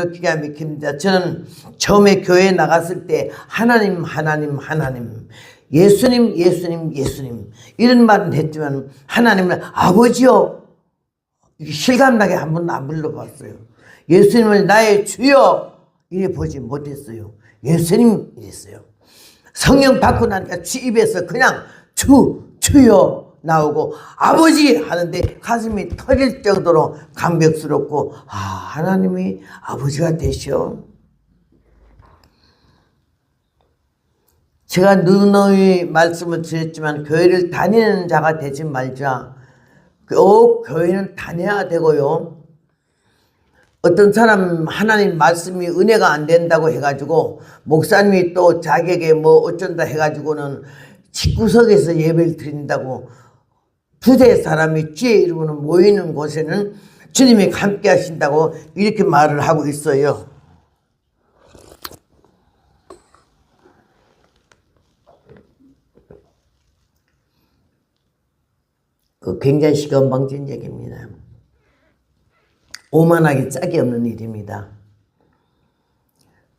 기가 막힙니다. 저는 처음에 교회에 나갔을 때 하나님 예수님 이런 말은 했지만 하나님은 아버지요 실감나게 한 번도 안 불러봤어요. 예수님을 나의 주여 이래 보지 못했어요. 예수님 이랬어요. 성령 받고 나니까 주 입에서 그냥 주여 나오고 아버지 하는데 가슴이 터질 정도로 감격스럽고 하나님이 아버지가 되셔. 제가 누누이 말씀을 드렸지만 교회를 다니는 자가 되지 말자. 꼭 교회는 다녀야 되고요. 어떤 사람 하나님 말씀이 은혜가 안 된다고 해가지고 목사님이 또 자기에게 뭐 어쩐다 해가지고는 집구석에서 예배를 드린다고 두세 사람이 주의 이름으로 모이는 곳에는 주님이 함께 하신다고 이렇게 말을 하고 있어요. 굉장히 시건방진 얘기입니다. 오만하게 짝이 없는 일입니다.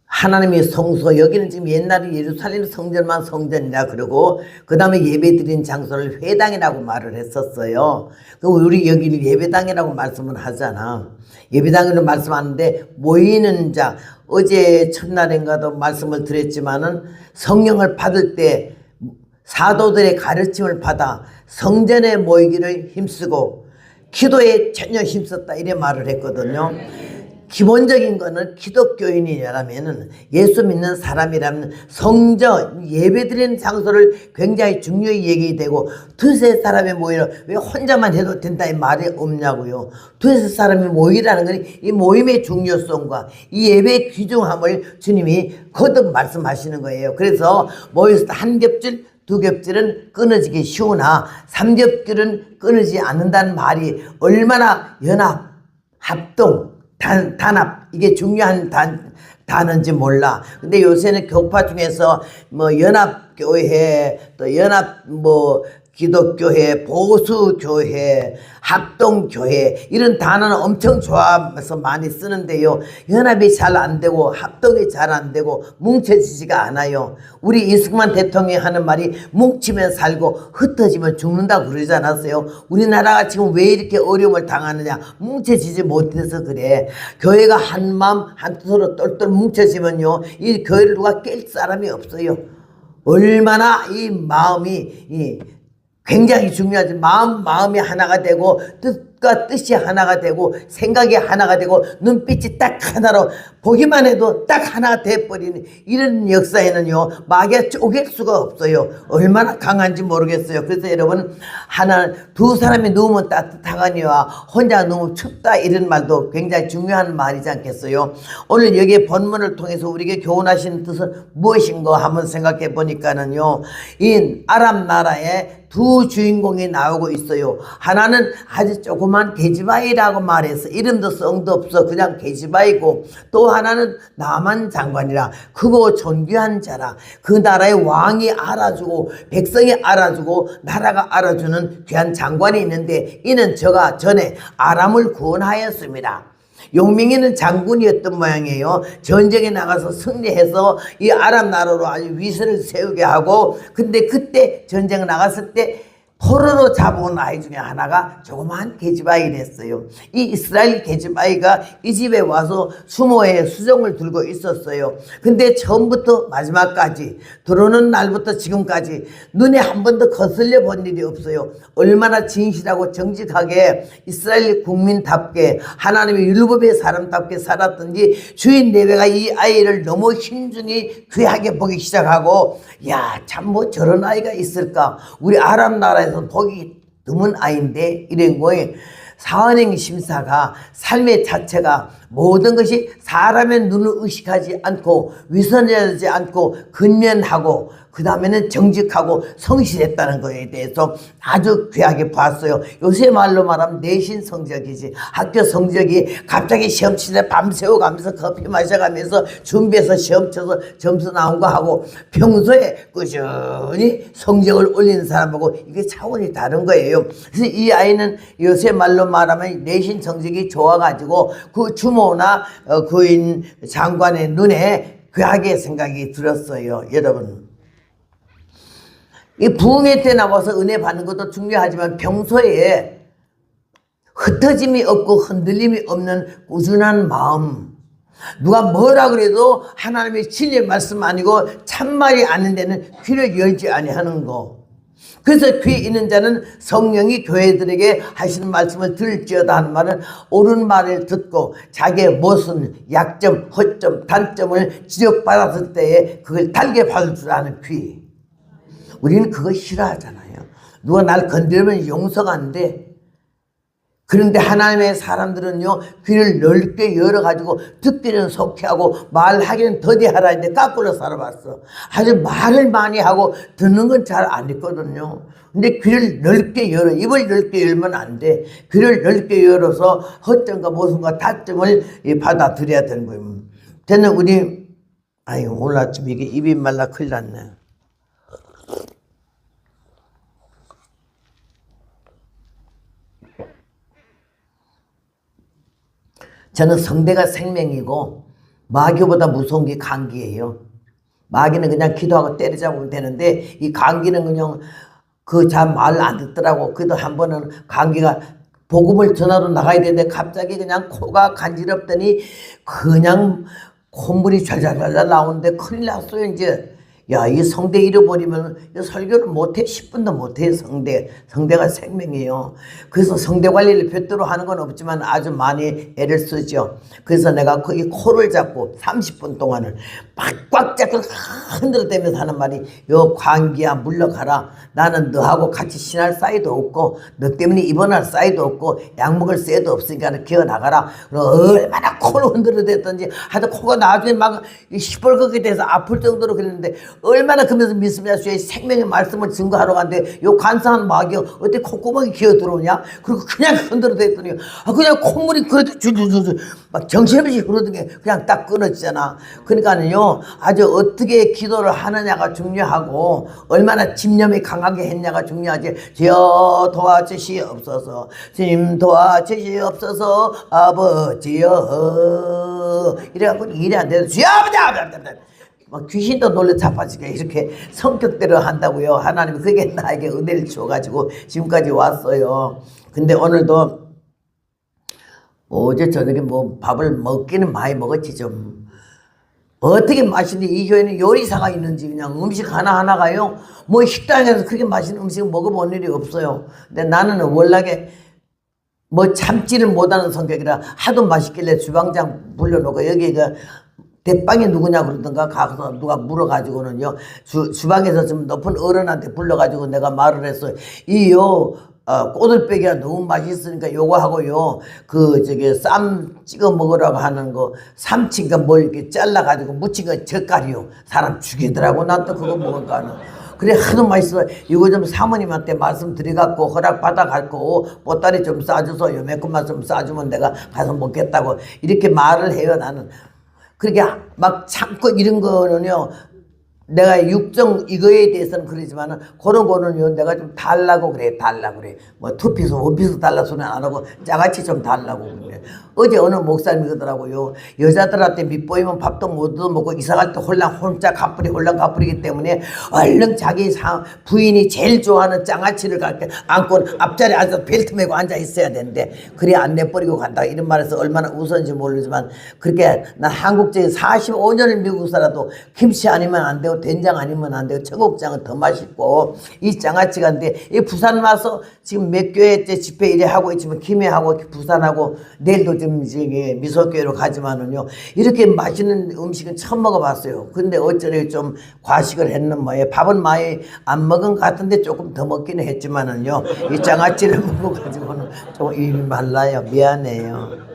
하나님의 성소, 여기는 지금 옛날에 예루살렘 성전만 성전이라 그러고 그 다음에 예배드린 장소를 회당이라고 말을 했었어요. 그럼 우리 여기를 예배당이라고 말씀을 하잖아. 예배당으로 말씀하는데 모이는 자, 어제 첫날인가도 말씀을 드렸지만은 성령을 받을 때 사도들의 가르침을 받아 성전에 모이기를 힘쓰고 기도에 전혀 힘썼다 이래 말을 했거든요. 기본적인 거는 기독교인이라면 예수 믿는 사람이라면 성전 예배드리는 장소를 굉장히 중요히 얘기되고 두세 사람이 모이라 왜 혼자만 해도 된다 이 말이 없냐고요. 두세 사람이 모이라는 건 이 모임의 중요성과 이 예배의 귀중함을 주님이 거듭 말씀하시는 거예요. 그래서 모여서 한 겹줄 두 겹줄은 끊어지기 쉬우나 삼 겹줄은 끊어지지 않는다는 말이 얼마나 연합, 합동, 단합 이게 중요한 단어인지 몰라. 근데 요새는 교파 중에서 뭐 연합교회 또 연합 기독교회, 보수교회, 합동교회 이런 단어는 엄청 좋아해서 많이 쓰는데요. 연합이 잘 안 되고 합동이 잘 안 되고 뭉쳐지지가 않아요. 우리 이승만 대통령이 하는 말이 뭉치면 살고 흩어지면 죽는다고 그러지 않았어요? 우리나라가 지금 왜 이렇게 어려움을 당하느냐? 뭉쳐지지 못해서 그래. 교회가 한 마음 한 뜻으로 똘똘 뭉쳐지면요 이 교회를 누가 깰 사람이 없어요. 얼마나 이 마음이 굉장히 중요하지. 마음이 하나가 되고 뜻과 뜻이 하나가 되고 생각이 하나가 되고 눈빛이 딱 하나로 보기만 해도 딱 하나가 돼버리는 이런 역사에는요 마귀가 쪼갤 수가 없어요. 얼마나 강한지 모르겠어요. 그래서 여러분 두 사람이 누우면 따뜻하거니와 혼자 누우면 춥다 이런 말도 굉장히 중요한 말이지 않겠어요. 오늘 여기에 본문을 통해서 우리에게 교훈하시는 뜻은 무엇인가 한번 생각해 보니까는요 이 아람 나라에 두 주인공이 나오고 있어요. 하나는 아주 조그만 계지바이라고 말해서 이름도 성도 없어 그냥 계지바이고 또 하나는 나만 장관이라 크고 존귀한 자라 그 나라의 왕이 알아주고 백성이 알아주고 나라가 알아주는 귀한 장관이 있는데 이는 저가 전에 아람을 구원하였습니다. 용맹이는 장군이었던 모양이에요. 전쟁에 나가서 승리해서 이 아람 나라로 아주 위세를 세우게 하고 근데 그때 전쟁 나갔을 때 포로로 잡아온 아이 중에 하나가 조그마한 계지바이랬어요. 이 이스라엘 계지바이가 이 집에 와서 수모에 수정을 들고 있었어요. 근데 처음부터 마지막까지 들어오는 날부터 지금까지 눈에 한 번도 거슬려 본 일이 없어요. 얼마나 진실하고 정직하게 이스라엘 국민답게 하나님의 율법의 사람답게 살았던지 주인 내외가 이 아이를 너무 신중히 귀하게 보기 시작하고 야, 참 뭐 저런 아이가 있을까? 우리 아람 나라에서 보기 드문 아이인데 이런 거에 사은행 심사가 삶의 자체가 모든 것이 사람의 눈을 의식하지 않고 위선하지 않고 근면하고 그 다음에는 정직하고 성실했다는 것에 대해서 아주 귀하게 봤어요. 요새 말로 말하면 내신 성적이지. 학교 성적이 갑자기 시험 치는데 밤새워 가면서 커피 마셔가면서 준비해서 시험 쳐서 점수 나온 거 하고 평소에 꾸준히 성적을 올리는 사람하고 이게 차원이 다른 거예요. 그래서 이 아이는 요새 말로 말하면 내신 성적이 좋아가지고 그 주모 부모나 교인 장관의 눈에 귀하게 생각이 들었어요. 여러분, 이 부흥회 때 나와서 은혜 받는 것도 중요하지만 평소에 흩어짐이 없고 흔들림이 없는 꾸준한 마음, 누가 뭐라 그래도 하나님의 진리의 말씀 아니고 참말이 아닌 데는 귀를 열지 아니하는 거. 그래서 귀 있는 자는 성령이 교회들에게 하시는 말씀을 들을지어다 하는 말은 옳은 말을 듣고 자기의 모순, 약점, 허점, 단점을 지적받았을 때에 그걸 달게 받을 줄 아는 귀. 우리는 그거 싫어하잖아요. 누가 날 건드리면 용서가 안 돼. 그런데 하나님의 사람들은요, 귀를 넓게 열어가지고 듣기는 속히 하고 말하기는 더디하라 했는데 거꾸로 살아봤어. 아주 말을 많이 하고 듣는 건 잘 안 듣거든요. 근데 귀를 넓게 열어, 입을 넓게 열면 안 돼. 귀를 넓게 열어서 허점과 모순과 다점을 받아들여야 되는 거예요. 저는 우리, 아유, 오늘 아침 이게 입이 말라 큰일 났네. 저는 성대가 생명이고 마귀보다 무서운 게 감기예요. 마귀는 그냥 기도하고 때려잡으면 되는데 이 감기는 그냥 말 안 듣더라고. 그래도 한 번은 감기가 복음을 전하러 나가야 되는데 갑자기 그냥 코가 간지럽더니 그냥 콧물이 잘잘잘 나오는데 큰일 났어요. 이제 야, 이 성대 잃어버리면 설교를 못해. 10분도 못해. 성대가 생명이에요. 그래서 성대 관리를 별도로 하는 건 없지만 아주 많이 애를 쓰죠. 그래서 내가 거기 코를 잡고 30분 동안을 꽉 잡고 흔들어대면서 하는 말이, 요 광기야 물러가라. 나는 너하고 같이 신할 사이도 없고 너 때문에 입원할 사이도 없고 약 먹을 새도 없으니까 기어나가라. 얼마나 코를 흔들어댔던지 하여튼 코가 나중에 막 시뻘겋게 돼서 아플 정도로 그랬는데 얼마나 그러면서 미스미아수의 생명의 말씀을 증거하러 갔는데 요 간사한 마귀가 어떻게 콧구멍이 기어 들어오냐? 그리고 그냥 흔들어댔더니 그냥 콧물이 그래도 줄줄줄 막 정신없이 흐르던 게 그냥 딱 끊어지잖아. 그러니까는요, 아주 어떻게 기도를 하느냐가 중요하고 얼마나 집념이 강하게 했냐가 중요하지. 주여 도와주시옵소서, 주님 도와주시옵소서, 아버지여. 이래갖고 일이 안 돼도 주여 아버지 막 귀신도 놀래 자빠지게 이렇게 성격대로 한다고요. 하나님이 그게 나에게 은혜를 줘가지고 지금까지 왔어요. 근데 오늘도 어제 저녁에 밥을 먹기는 많이 먹었지 좀. 어떻게 맛있는지, 이 교회는 요리사가 있는지 그냥 음식 하나하나가요. 식당에서 그렇게 맛있는 음식을 먹어본 일이 없어요. 근데 나는 워낙에 참지를 못하는 성격이라 하도 맛있길래 주방장 불러놓고 여기가 대빵이 누구냐 그러던가 가서 누가 물어가지고는요, 주방에서 좀 높은 어른한테 불러가지고 내가 말을 했어요. 꼬들빼기가 너무 맛있으니까 요거 하고요, 쌈 찍어 먹으라고 하는 거, 삼치가 뭘 이렇게 잘라가지고 무친 거 젓갈이요. 사람 죽이더라고. 난 또 그거 먹을까는. 그래, 하도 맛있어. 이거 좀 사모님한테 말씀드려갖고 허락받아갖고 보따리 좀 싸줘서 요만큼만 좀 싸주면 내가 가서 먹겠다고 이렇게 말을 해요, 나는. 그렇게 막 참고 이런 거는요, 내가 육정 이거에 대해서는 그러지만은 그런 거는요, 내가 좀 달라고 그래. 투피스 원피스 달라 소리는 안 하고 짜같이 좀 달라고 그래. 어제 어느 목사님이 그러더라고요. 여자들한테 밑보이면 밥도 못 얻어먹고 이사갈 때 혼자 홀랑가쁘리기 때문에 얼른 자기 부인이 제일 좋아하는 장아찌를 안고 앞자리에 앉아서 벨트 메고 앉아 있어야 되는데 그래 안 내버리고 간다 이런 말에서 얼마나 우스운지 모르지만, 그렇게 난 한국적인 45년을 미국 살아도 김치 아니면 안 되고 된장 아니면 안 되고 청국장은 더 맛있고 이 장아찌가 인데, 이 부산 와서 지금 몇 교회째 집회 일에 하고 있지만 김해하고 부산하고 내일도 좀 미소교회로 가지만은요, 이렇게 맛있는 음식은 처음 먹어봤어요. 근데 어쩌래 좀 과식을 했는 뭐예요. 밥은 많이 안 먹은 것 같은데 조금 더 먹기는 했지만은요, 이 장아찌를 먹어가지고는 좀 입이 말라요. 미안해요.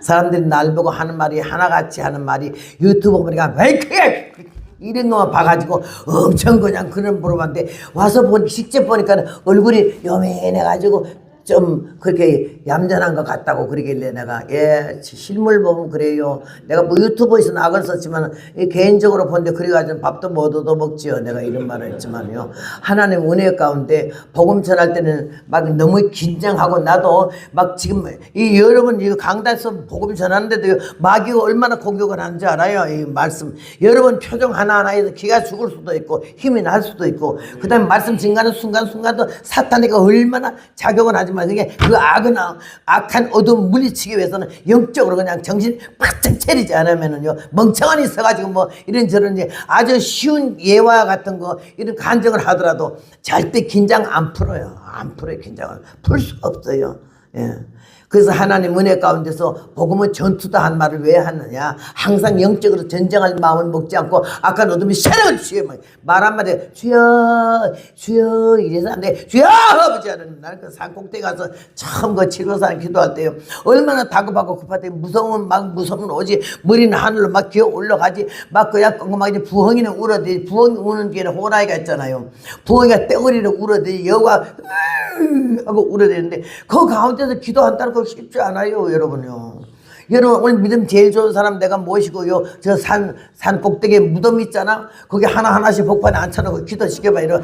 사람들이 날 보고 하는 말이 하나같이 하는 말이 유튜브 보니까 왜 그래 이런 것만 봐가지고 엄청 그냥 그런 물어봤는데 와서 직접 보니까 얼굴이 요맨해가지고 좀 그렇게 얌전한 것 같다고 그러길래 내가 예 실물 보면 그래요. 내가 뭐 유튜브에서 악을 썼지만 개인적으로 본데 그래가지고 밥도 못 얻어 먹지요. 내가 이런 말을 했지만요. 하나님 은혜 가운데 복음 전할 때는 막 너무 긴장하고 나도 막 지금 이 여러분 이 강단에서 복음 전하는데도 마귀가 얼마나 공격을 하는지 알아요. 이 말씀 여러분 표정 하나하나에서 기가 죽을 수도 있고 힘이 날 수도 있고 그 다음에 말씀 증가하는 순간순간도 사탄이가 얼마나 작용을 하지만 그게 그 악한 어둠 물리치기 위해서는 영적으로 그냥 정신 바짝 차리지 않으면은요 멍청한 있어가지고 뭐 이런저런 아주 쉬운 예와 같은 거 이런 간증을 하더라도 절대 긴장 안 풀어요. 안 풀어요. 긴장을 풀 수 없어요. 예. 그래서 하나님 은혜 가운데서 복음은 전투다 한 말을 왜 하느냐. 항상 영적으로 전쟁할 마음을 먹지 않고 악한 어둠이 세력을 취해 말 한마디에 주여 주여 이래서 안 돼. 주여 아버지 하는 날 그 산꼭대기 가서 처음 그 치료사람 기도할 때요 얼마나 다급하고 급할 때 무서우면 막 무서우면 오지 머리는 하늘로 막 기어 올라가지 막 그냥 막 이제 부엉이는 울어대지 부엉이 우는 뒤에는 호랑이가 있잖아요. 부엉이가 떼거리를 울어대지 여우가 하고 울어대는데 그 가운데서 기도한다는 거 쉽지 않아요 여러분요. 여러분 오늘 믿음 제일 좋은 사람 내가 모시고요 저 산 꼭대기에 무덤 있잖아. 거기 하나하나씩 복판에 앉혀놓고 기도시켜봐. 이러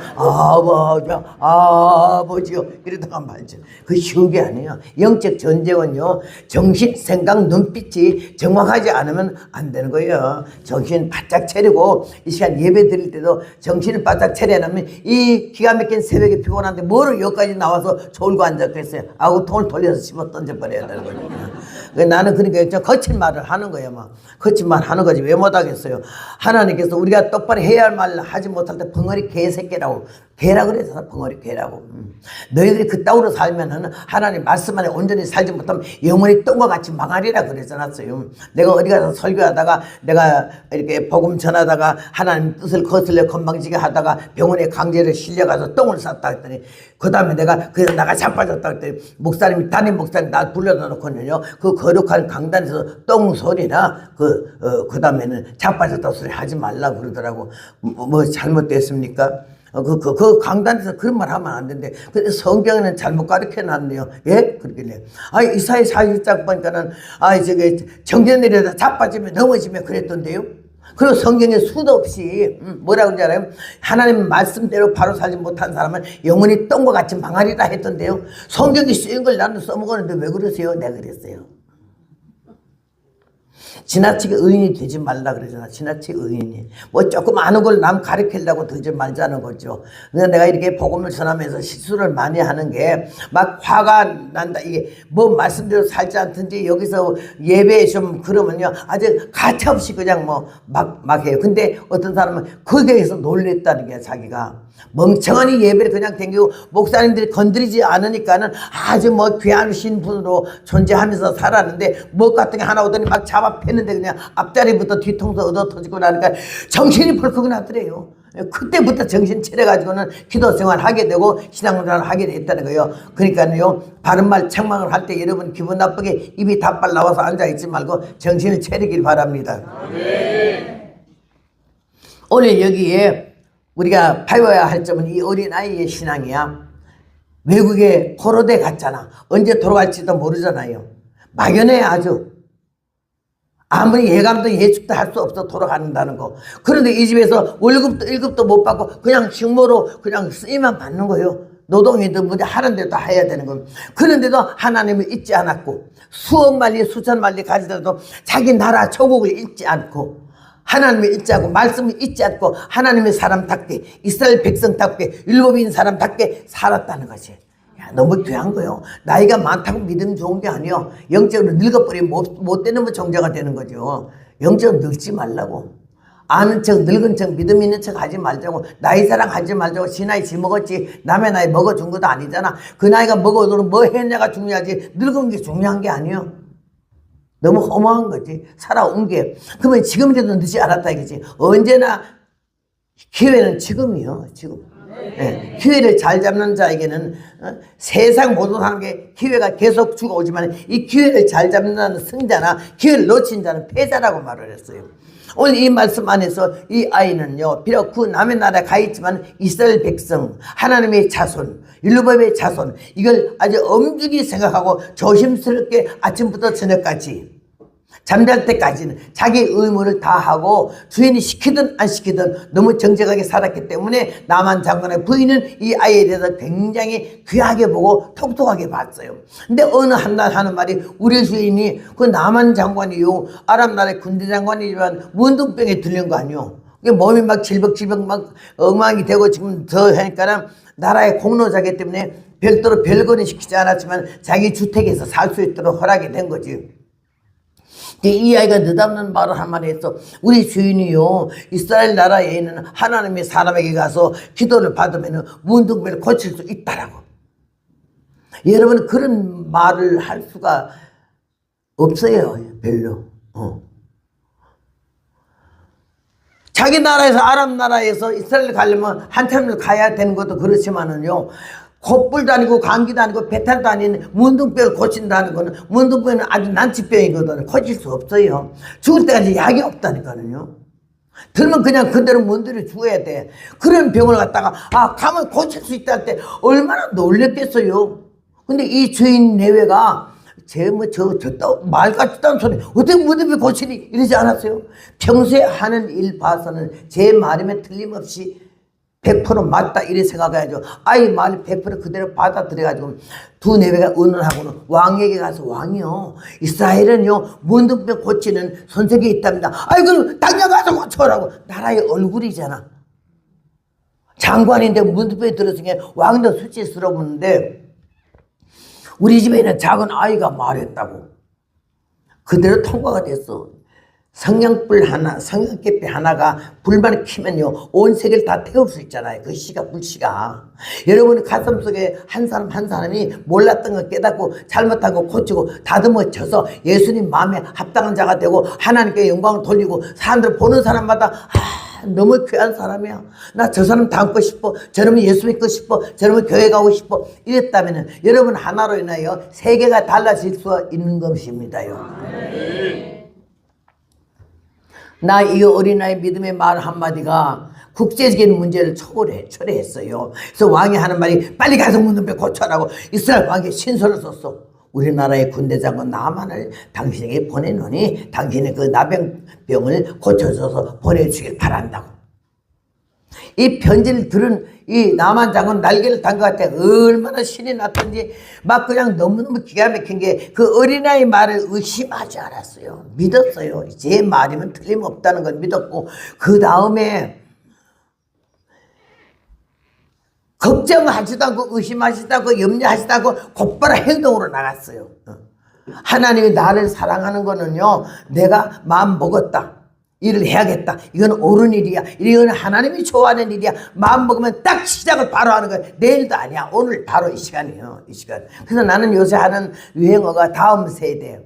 아버지요 이러다가 말죠. 그 쉬운 게 아니에요. 영적 전쟁은요 정신 생각 눈빛이 정확하지 않으면 안 되는 거예요. 정신 바짝 차리고 이 시간 예배 드릴 때도 정신을 바짝 차려놓으면 이 기가 막힌 새벽에 피곤한데 뭐를 여기까지 나와서 졸고 앉았겠어요. 아우 통을 돌려서 집어 던져버려야 되는 거죠. 나는 그러니까 거친 말을 하는 거예요. 막 거친 말 하는 거지 왜 못하겠어요. 하나님께서 우리가 똑바로 해야 할 말을 하지 못할 때 벙어리 개새끼라고 개라 그래서 벙어리 개라고. 너희들이 그따위로 살면은 하나님 말씀 안에 온전히 살지 못하면 영원히 똥과 같이 망하리라 그러지 않았어요. 내가 어디 가서 설교하다가 내가 이렇게 복음 전하다가 하나님 뜻을 거슬려 건방지게 하다가 병원에 강제로 실려가서 똥을 쌌다 했더니 그 다음에 내가 그래서 나가 자빠졌다 했더니 목사님이 담임 목사님 나 불러다 놓고는요 그 거룩한 강단에서 똥 소리나 그 다음에는 자빠졌다 소리 하지 말라 그러더라고. 뭐 잘못됐습니까? 그 강단에서 그런 말 하면 안 된대. 근데 성경에는 잘못 가르쳐 놨네요. 예? 그러길래. 이사야 40장 보니까는, 정전내려다 자빠지면 넘어지면 그랬던데요. 그리고 성경에 수도 없이, 뭐라고 그러지 알아요? 하나님 말씀대로 바로 살지 못한 사람은 영원히 똥과 같이 망하리라 했던데요. 성경이 쓰인 걸 나는 써먹었는데 왜 그러세요? 내가 그랬어요. 지나치게 의인이 되지 말라 그러잖아. 지나치게 의인이. 뭐 조금 아는 걸 남 가르치려고 되지 말자는 거죠. 그래서 내가 이렇게 복음을 전하면서 실수를 많이 하는 게 막 화가 난다. 이게 뭐 말씀대로 살지 않든지 여기서 예배에 좀 그러면요. 아주 가차없이 그냥 뭐 막 해요. 근데 어떤 사람은 거기에서 놀랬다는 게 자기가. 멍청하니 예배를 그냥 댕기고 목사님들이 건드리지 않으니까는 아주 뭐 귀한 신분으로 존재하면서 살았는데 뭐 같은 게 하나 오더니 막 잡아 패는데 그냥 앞자리부터 뒤통수 얻어 터지고 나니까 정신이 벌컥 나더래요. 그때부터 정신 차려가지고는 기도 생활 하게 되고 신앙생활 하게 됐다는 거예요. 그러니까요 바른말 책망을 할 때 여러분 기분 나쁘게 입이 다빨 나와서 앉아있지 말고 정신을 차리길 바랍니다. 오늘 여기에 우리가 배워야 할 점은 이 어린아이의 신앙이야. 외국에 포로대 갔잖아. 언제 돌아갈지도 모르잖아요. 막연해 아주. 아무리 예감도 예측도 할 수 없어 돌아간다는 거. 그런데 이 집에서 월급도 1급도 못 받고 그냥 식모로 그냥 쓰임만 받는 거예요. 노동이든 뭐든 하는 데도 해야 되는 거예요. 그런데도 하나님을 잊지 않았고 수억 만리 수천 만리 가지더라도 자기 나라 조국을 잊지 않고 하나님을 잊지 않고 말씀을 잊지 않고 하나님의 사람답게 이스라엘 백성답게 율법인 사람답게 살았다는 것이 너무 귀한 거예요. 나이가 많다고 믿음 좋은 게 아니에요. 영적으로 늙어버리면 못 되는 뭐 정자가 되는 거죠. 영적으로 늙지 말라고. 아는 척 늙은 척 믿음 있는 척 하지 말자고. 나이 자랑 하지 말자고. 지 나이 지 먹었지 남의 나이 먹어준 것도 아니잖아. 그 나이가 먹어도 뭐 했냐가 중요하지 늙은 게 중요한 게 아니에요. 너무 허무한 거지. 살아온 게. 그러면 지금이라도 늦지 않았다 이거지. 언제나 기회는 지금이요. 지금. 예, 기회를 잘 잡는 자에게는 세상 모든 사람에게 기회가 계속 주어오지만 이 기회를 잘 잡는 승자나 기회를 놓친 자는 패자라고 말을 했어요. 오늘 이 말씀 안에서 이 아이는요, 비록 그 남의 나라에 가 있지만 이스라엘 백성, 하나님의 자손, 율법의 자손, 이걸 아주 엄중히 생각하고 조심스럽게 아침부터 저녁까지 잠잘 때까지는 자기 의무를 다하고 주인이 시키든 안 시키든 너무 정직하게 살았기 때문에 나만 장관의 부인은 이 아이에 대해서 굉장히 귀하게 보고 통통하게 봤어요. 근데 어느 한날 하는 말이, 우리 주인이 그 나만 장관이요, 아람 나라의 군대 장관이지만 문둥병에 들린 거 아니요. 몸이 막 질벅질벅 막 엉망이 되고 지금 더 하니까는 나라의 공로자기 때문에 별도로 별거는 시키지 않았지만 자기 주택에서 살 수 있도록 허락이 된 거지. 이 아이가 느닷없는 말을 한마디 했어. 우리 주인이요, 이스라엘 나라에 있는 하나님의 사람에게 가서 기도를 받으면 문둥병을 고칠 수 있다라고. 여러분, 그런 말을 할 수가 없어요. 별로. 자기 나라에서, 아랍 나라에서 이스라엘 가려면 한참을 가야 되는 것도 그렇지만은요, 콧불도 아니고 감기도 아니고 배탈도 아닌 문둥병을 고친다는 거는, 문둥병은 아주 난치병이거든요. 고칠 수 없어요. 죽을 때까지 약이 없다니까요. 들면 그냥 그대로 문들여 죽어야 돼. 그런 병을 갖다가 가면 고칠 수 있다 할 때 얼마나 놀랬겠어요. 근데 이 주인 내외가 말 같지도 않은 소리 어떻게 문둥병 고치니 이러지 않았어요. 평소에 하는 일 봐서는 제 말이면 틀림없이 100% 맞다 이래 생각해야죠. 아이 말 100% 그대로 받아들여가지고 두 내외가 의논하고는 왕에게 가서, 왕이요, 이스라엘은요 문둥병 고치는 선생이 있답니다. 아이 그럼 당장 가서 고쳐라고. 나라의 얼굴이잖아. 장관인데 문둥병이 들었으니까 왕도 수치스러웠는데 우리 집에 있는 작은 아이가 말했다고 그대로 통과가 됐어. 성냥불 하나, 성냥개비 하나가 불만 켜면요 온 세계를 다 태울 수 있잖아요. 그 시가, 불씨가. 여러분의 가슴속에 한 사람 한 사람이 몰랐던 거 깨닫고 잘못한 거 고치고 다듬어져서 예수님 마음에 합당한 자가 되고 하나님께 영광을 돌리고 사람들 보는 사람마다 너무 귀한 사람이야. 나 저 사람 닮고 싶어. 저놈은 예수 믿고 싶어. 저놈은 교회 가고 싶어. 이랬다면 여러분 하나로 인하여 세계가 달라질 수 있는 것입니다요. 나 이 어린아이 믿음의 말 한마디가 국제적인 문제를 초래했어요. 그래서 왕이 하는 말이, 빨리 가서 문둥병 고쳐라고 이스라엘 왕에게 신서를 썼어. 우리나라의 군대 장관 나만을 당신에게 보내노니 당신의 그 나병병을 고쳐줘서 보내주길 바란다고. 이 편지를 들은 이 나만 장군 날개를 단 것 같아. 얼마나 신이 났던지 막 그냥 너무너무 기가 막힌 게, 그 어린아이 말을 의심하지 않았어요. 믿었어요. 제 말이면 틀림없다는 걸 믿었고, 그 다음에 걱정하지도 않고 의심하지도 않고 염려하지도 않고 곧바로 행동으로 나갔어요. 하나님이 나를 사랑하는 거는요, 내가 마음 먹었다, 일을 해야겠다, 이건 옳은 일이야, 이건 하나님이 좋아하는 일이야, 마음 먹으면 딱 시작을 바로 하는 거야. 내일도 아니야, 오늘 바로 이 시간이에요. 이 시간. 그래서 나는 요새 하는 유행어가 다음 세대,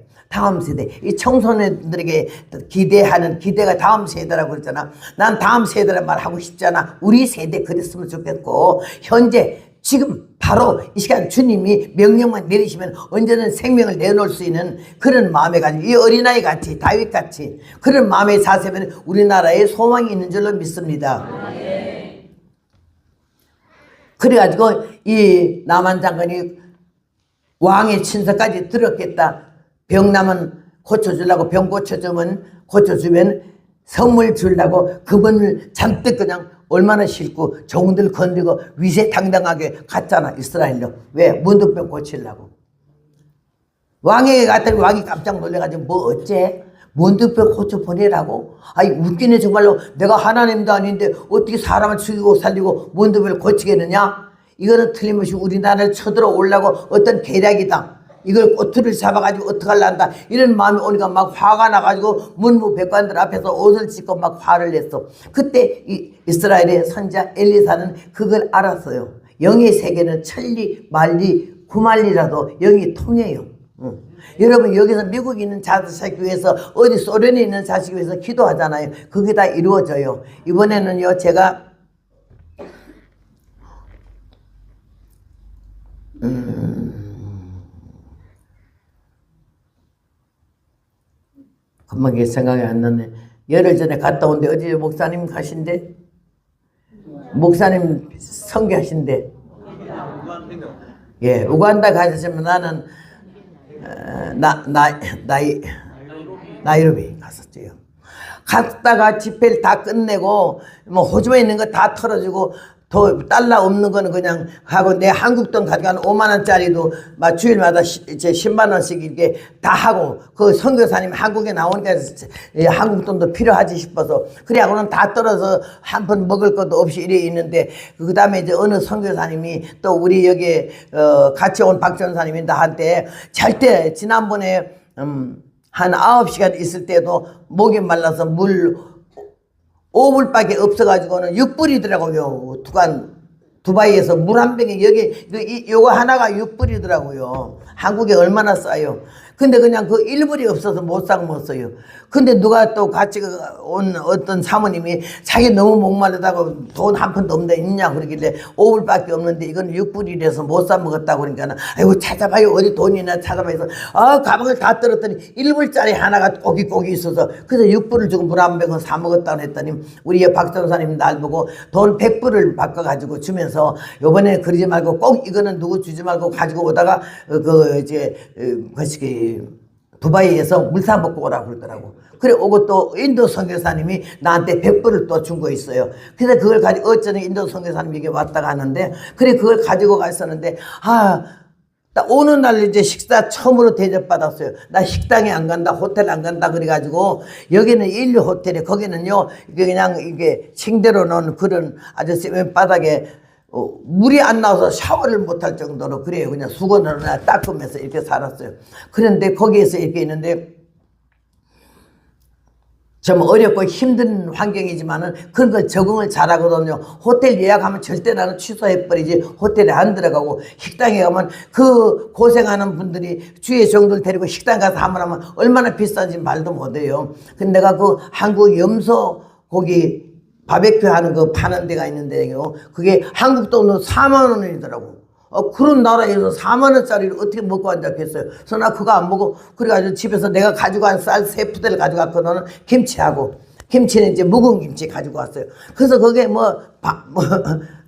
이 청소년들에게 기대하는, 기대가 다음 세대라고 그랬잖아. 난 다음 세대란 말 하고 싶잖아. 우리 세대 그랬으면 좋겠고, 현재 지금 바로 이 시간 주님이 명령만 내리시면 언제든 생명을 내놓을 수 있는 그런 마음에 가지고, 이 어린아이 같이, 다윗 같이 그런 마음의 자세면 우리나라에 소망이 있는 줄로 믿습니다. 그래가지고 이 나만 장관이 왕의 친서까지 들었겠다. 병나면 고쳐주려고, 병 고쳐주면 선물 주려고 그분을 잔뜩 그냥 얼마나 싫고 종들 건드리고 위세당당하게 갔잖아, 이스라엘로. 왜? 문둥병 고치려고. 왕에게 갔더니 왕이 깜짝 놀래가지고, 뭐 어째? 문둥병 고쳐 보내라고? 아이 웃기네 정말로. 내가 하나님도 아닌데 어떻게 사람을 죽이고 살리고 문둥병을 고치겠느냐? 이거는 틀림없이 우리나라를 쳐들어오려고 어떤 계략이다. 이걸 꼬투리를 잡아가지고 어떡하려 한다, 이런 마음이 오니까 막 화가 나가지고 문무백관들 앞에서 옷을 찢고 막 화를 냈어. 그때 이 이스라엘의 선지자 엘리사는 그걸 알았어요. 영의 세계는 천리 만리 구만리라도 영이 통해요. 여러분 여기서 미국에 있는 자식 위해서, 어디 소련에 있는 자식 위해서 기도하잖아요. 그게 다 이루어져요. 이번에는요, 제가 금방 이게 생각이 안 나네. 열흘 전에 갔다 온데 어디 목사님 가신대? 목사님 선교하신대. 예, 우간다 가셨으면 나는 나이로비 갔었죠. 갔다가 집회를 다 끝내고 뭐 호주머니 있는 거 다 털어주고 더 달러 없는 거는 그냥 하고 내 한국 돈 가져간 5만 원짜리도 막 주일마다 이제 10만 원씩 이렇게 다 하고 그 선교사님 한국에 나오니까 한국 돈도 필요하지 싶어서 그래하고는 다 떨어서 한 번 먹을 것도 없이 이래 있는데 그 다음에 이제 어느 선교사님이 또 우리 여기 같이 온 박 전사님이 나한테 절대 지난번에 한 9시간 있을 때도 목이 말라서 물 5불밖에 없어가지고는 6불이더라고요. 두바이에서 물 한 병에 여기 요거 하나가 6불이더라고요. 한국에 얼마나 싸요. 근데 그냥 그 1불이 없어서 못 사 먹었어요. 근데 누가 또 같이 온 어떤 사모님이 자기 너무 목마르다고 돈 한 푼도 없는데 있냐 그러길래 5불밖에 없는데 이건 6불이라서 못 사 먹었다고 그러니까 아이고 찾아봐요. 어디 돈이나 찾아봐서 가방을 다 떨었더니 1불짜리 하나가 꼬깃꼬깃 있어서 그래서 6불을 주고 물 한 병을 사 먹었다고 했더니 우리 박전사님이 날 보고 돈 100불을 바꿔가지고 주면서 요번에 그러지 말고 꼭 이거는 누구 주지 말고 가지고 오다가 두바이에서 물 사 먹고 오라고 그러더라고. 그래 오고 또 인도 선교사님이 나한테 100불을 또 준 거 있어요. 그래서 그걸 가지고 어쩌니 인도 선교사님이 이게 왔다가 하는데 그래 그걸 가지고 갔었는데 나 오는 날 이제 식사 처음으로 대접받았어요. 나 식당에 안 간다, 호텔 안 간다 그래가지고 여기는 인류 호텔에 거기는요 이게 그냥 이게 층대로 놓은 그런 아주 세면 바닥에 물이 안 나와서 샤워를 못할 정도로 그래요. 그냥 수건으로 닦으면서 이렇게 살았어요. 그런데 거기에서 이렇게 있는데 좀 어렵고 힘든 환경이지만은 그런 걸 적응을 잘하거든요. 호텔 예약하면 절대 나는 취소해버리지 호텔에 안 들어가고 식당에 가면 그 고생하는 분들이 주위에 정도를 데리고 식당 가서 한번 하면 얼마나 비싼지 말도 못해요. 근데 내가 그 한국 염소 고기 바베큐 하는 거 파는 데가 있는데요. 그게 한국 돈으로 4만 원이더라고. 그런 나라에서 4만 원짜리를 어떻게 먹고 앉았겠어요. 그래서 나 그거 안 먹고 그래가지고 집에서 내가 가지고 간 쌀 3푸대를 가져갔거든. 김치하고 김치는 이제 묵은 김치 가지고 왔어요. 그래서 그게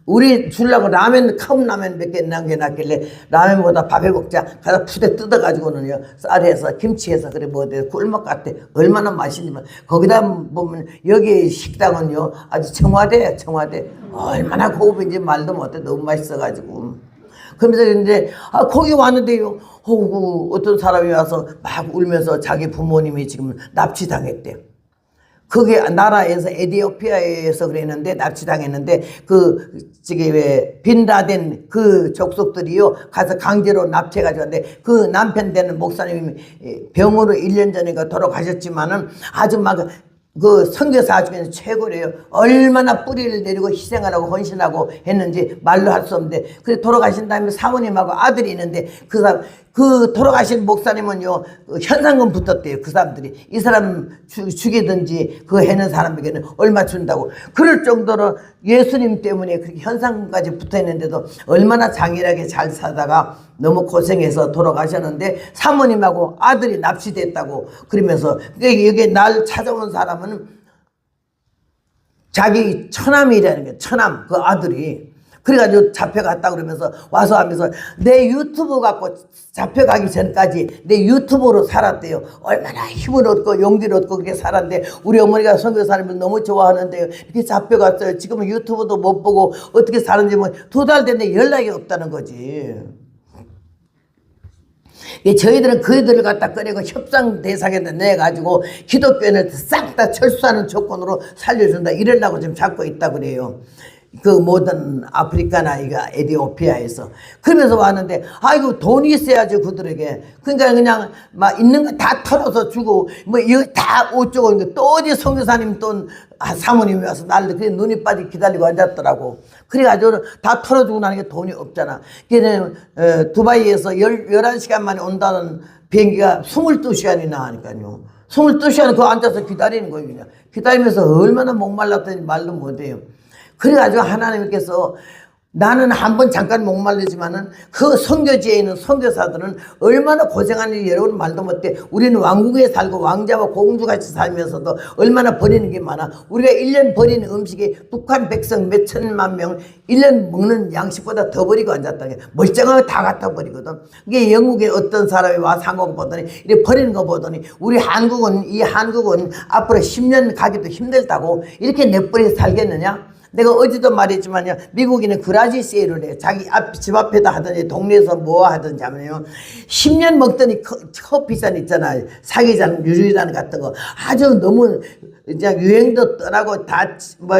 우리 주려고 컵라면 몇 개 남겨놨길래 라면보다 밥해 먹자 가서 푸대 뜯어가지고는요 쌀해서 김치해서 그래 먹어도 꿀맛 같아. 얼마나 맛있지만 거기다 보면 여기 식당은요 아주 청와대야 청와대. 얼마나 고급인지 말도 못해. 너무 맛있어가지고 그러면서 이제 거기 왔는데요 어떤 사람이 와서 막 울면서 자기 부모님이 지금 납치당했대. 그게 나라에서 에티오피아에서 그랬는데 납치당했는데 저기 왜 빈라덴 그 족속들이요 가서 강제로 납치해가지고 왔는데 그 남편 되는 목사님이 병으로 1년 전인가 돌아가셨지만은 아주 막 그 선교사 중에서 최고래요. 얼마나 뿌리를 내리고 희생하라고 헌신하고 했는지 말로 할 수 없는데 그래 돌아가신 다음에 사모님하고 아들이 있는데 그 돌아가신 목사님은요 현상금 붙었대요. 그 사람들이 이 사람 죽이든지 그거 해는 사람에게는 얼마 준다고 그럴 정도로 예수님 때문에 그렇게 현상금까지 붙어 있는데도 얼마나 장일하게 잘 살다가 너무 고생해서 돌아가셨는데 사모님하고 아들이 납치됐다고 그러면서 여기 날 찾아온 사람은 자기 처남이라는 게 처남 그 아들이 그래가지고 잡혀갔다 그러면서 와서 하면서 내 유튜브 갖고 잡혀가기 전까지 내 유튜브로 살았대요. 얼마나 힘을 얻고 용기를 얻고 그렇게 살았는데 우리 어머니가 선교사님을 너무 좋아하는데 이렇게 잡혀갔어요. 지금은 유튜브도 못 보고 어떻게 사는지 뭐 2달 됐는데 연락이 없다는 거지. 저희들은 그들을 갖다 꺼내고 협상 대상에 내가지고 기독교인을 싹 다 철수하는 조건으로 살려준다 이러려고 지금 잡고 있다 그래요. 그 모든 아프리카나 에티오피아에서 그러면서 왔는데 아이고 돈이 있어야지 그들에게. 그러니까 그냥 막 있는 거 다 털어서 주고 뭐 이거 다 어쩌고 또 어디 선교사님 또 사모님이 와서 나를 그냥 눈이 빠지게 기다리고 앉았더라고. 그래가지고 다 털어주고 나는 게 돈이 없잖아. 그래서 두바이에서 11시간 만에 온다는 비행기가 22시간이나 하니까요. 22시간 그거 앉아서 기다리는 거예요. 그냥 기다리면서 얼마나 목말랐더니 말도 못해요. 그래가지고 하나님께서 나는 한번 잠깐 목말르지만은 그 선교지에 있는 선교사들은 얼마나 고생하는지 여러분 말도 못해. 우리는 왕국에 살고 왕자와 공주같이 살면서도 얼마나 버리는 게 많아. 우리가 1년 버리는 음식이 북한 백성 몇 천만 명 1년 먹는 양식보다 더 버리고 앉았다는 게 멀쩡하게 다 갖다 버리거든. 이게 영국에 어떤 사람이 와서 한국 보더니 이렇게 버리는 거 보더니 우리 한국은 이 한국은 앞으로 10년 가기도 힘들다고 이렇게 내버려 살겠느냐? 내가 어제도 말했지만요, 미국인은 그라지 세일을 해. 자기 집 앞에다 하든지 동네에서 뭐 하든지 하면요 10년 먹더니 커피잔 있잖아요, 사기잔, 유리잔 같은 거 아주 너무 그냥 유행도 떠나고 다 뭐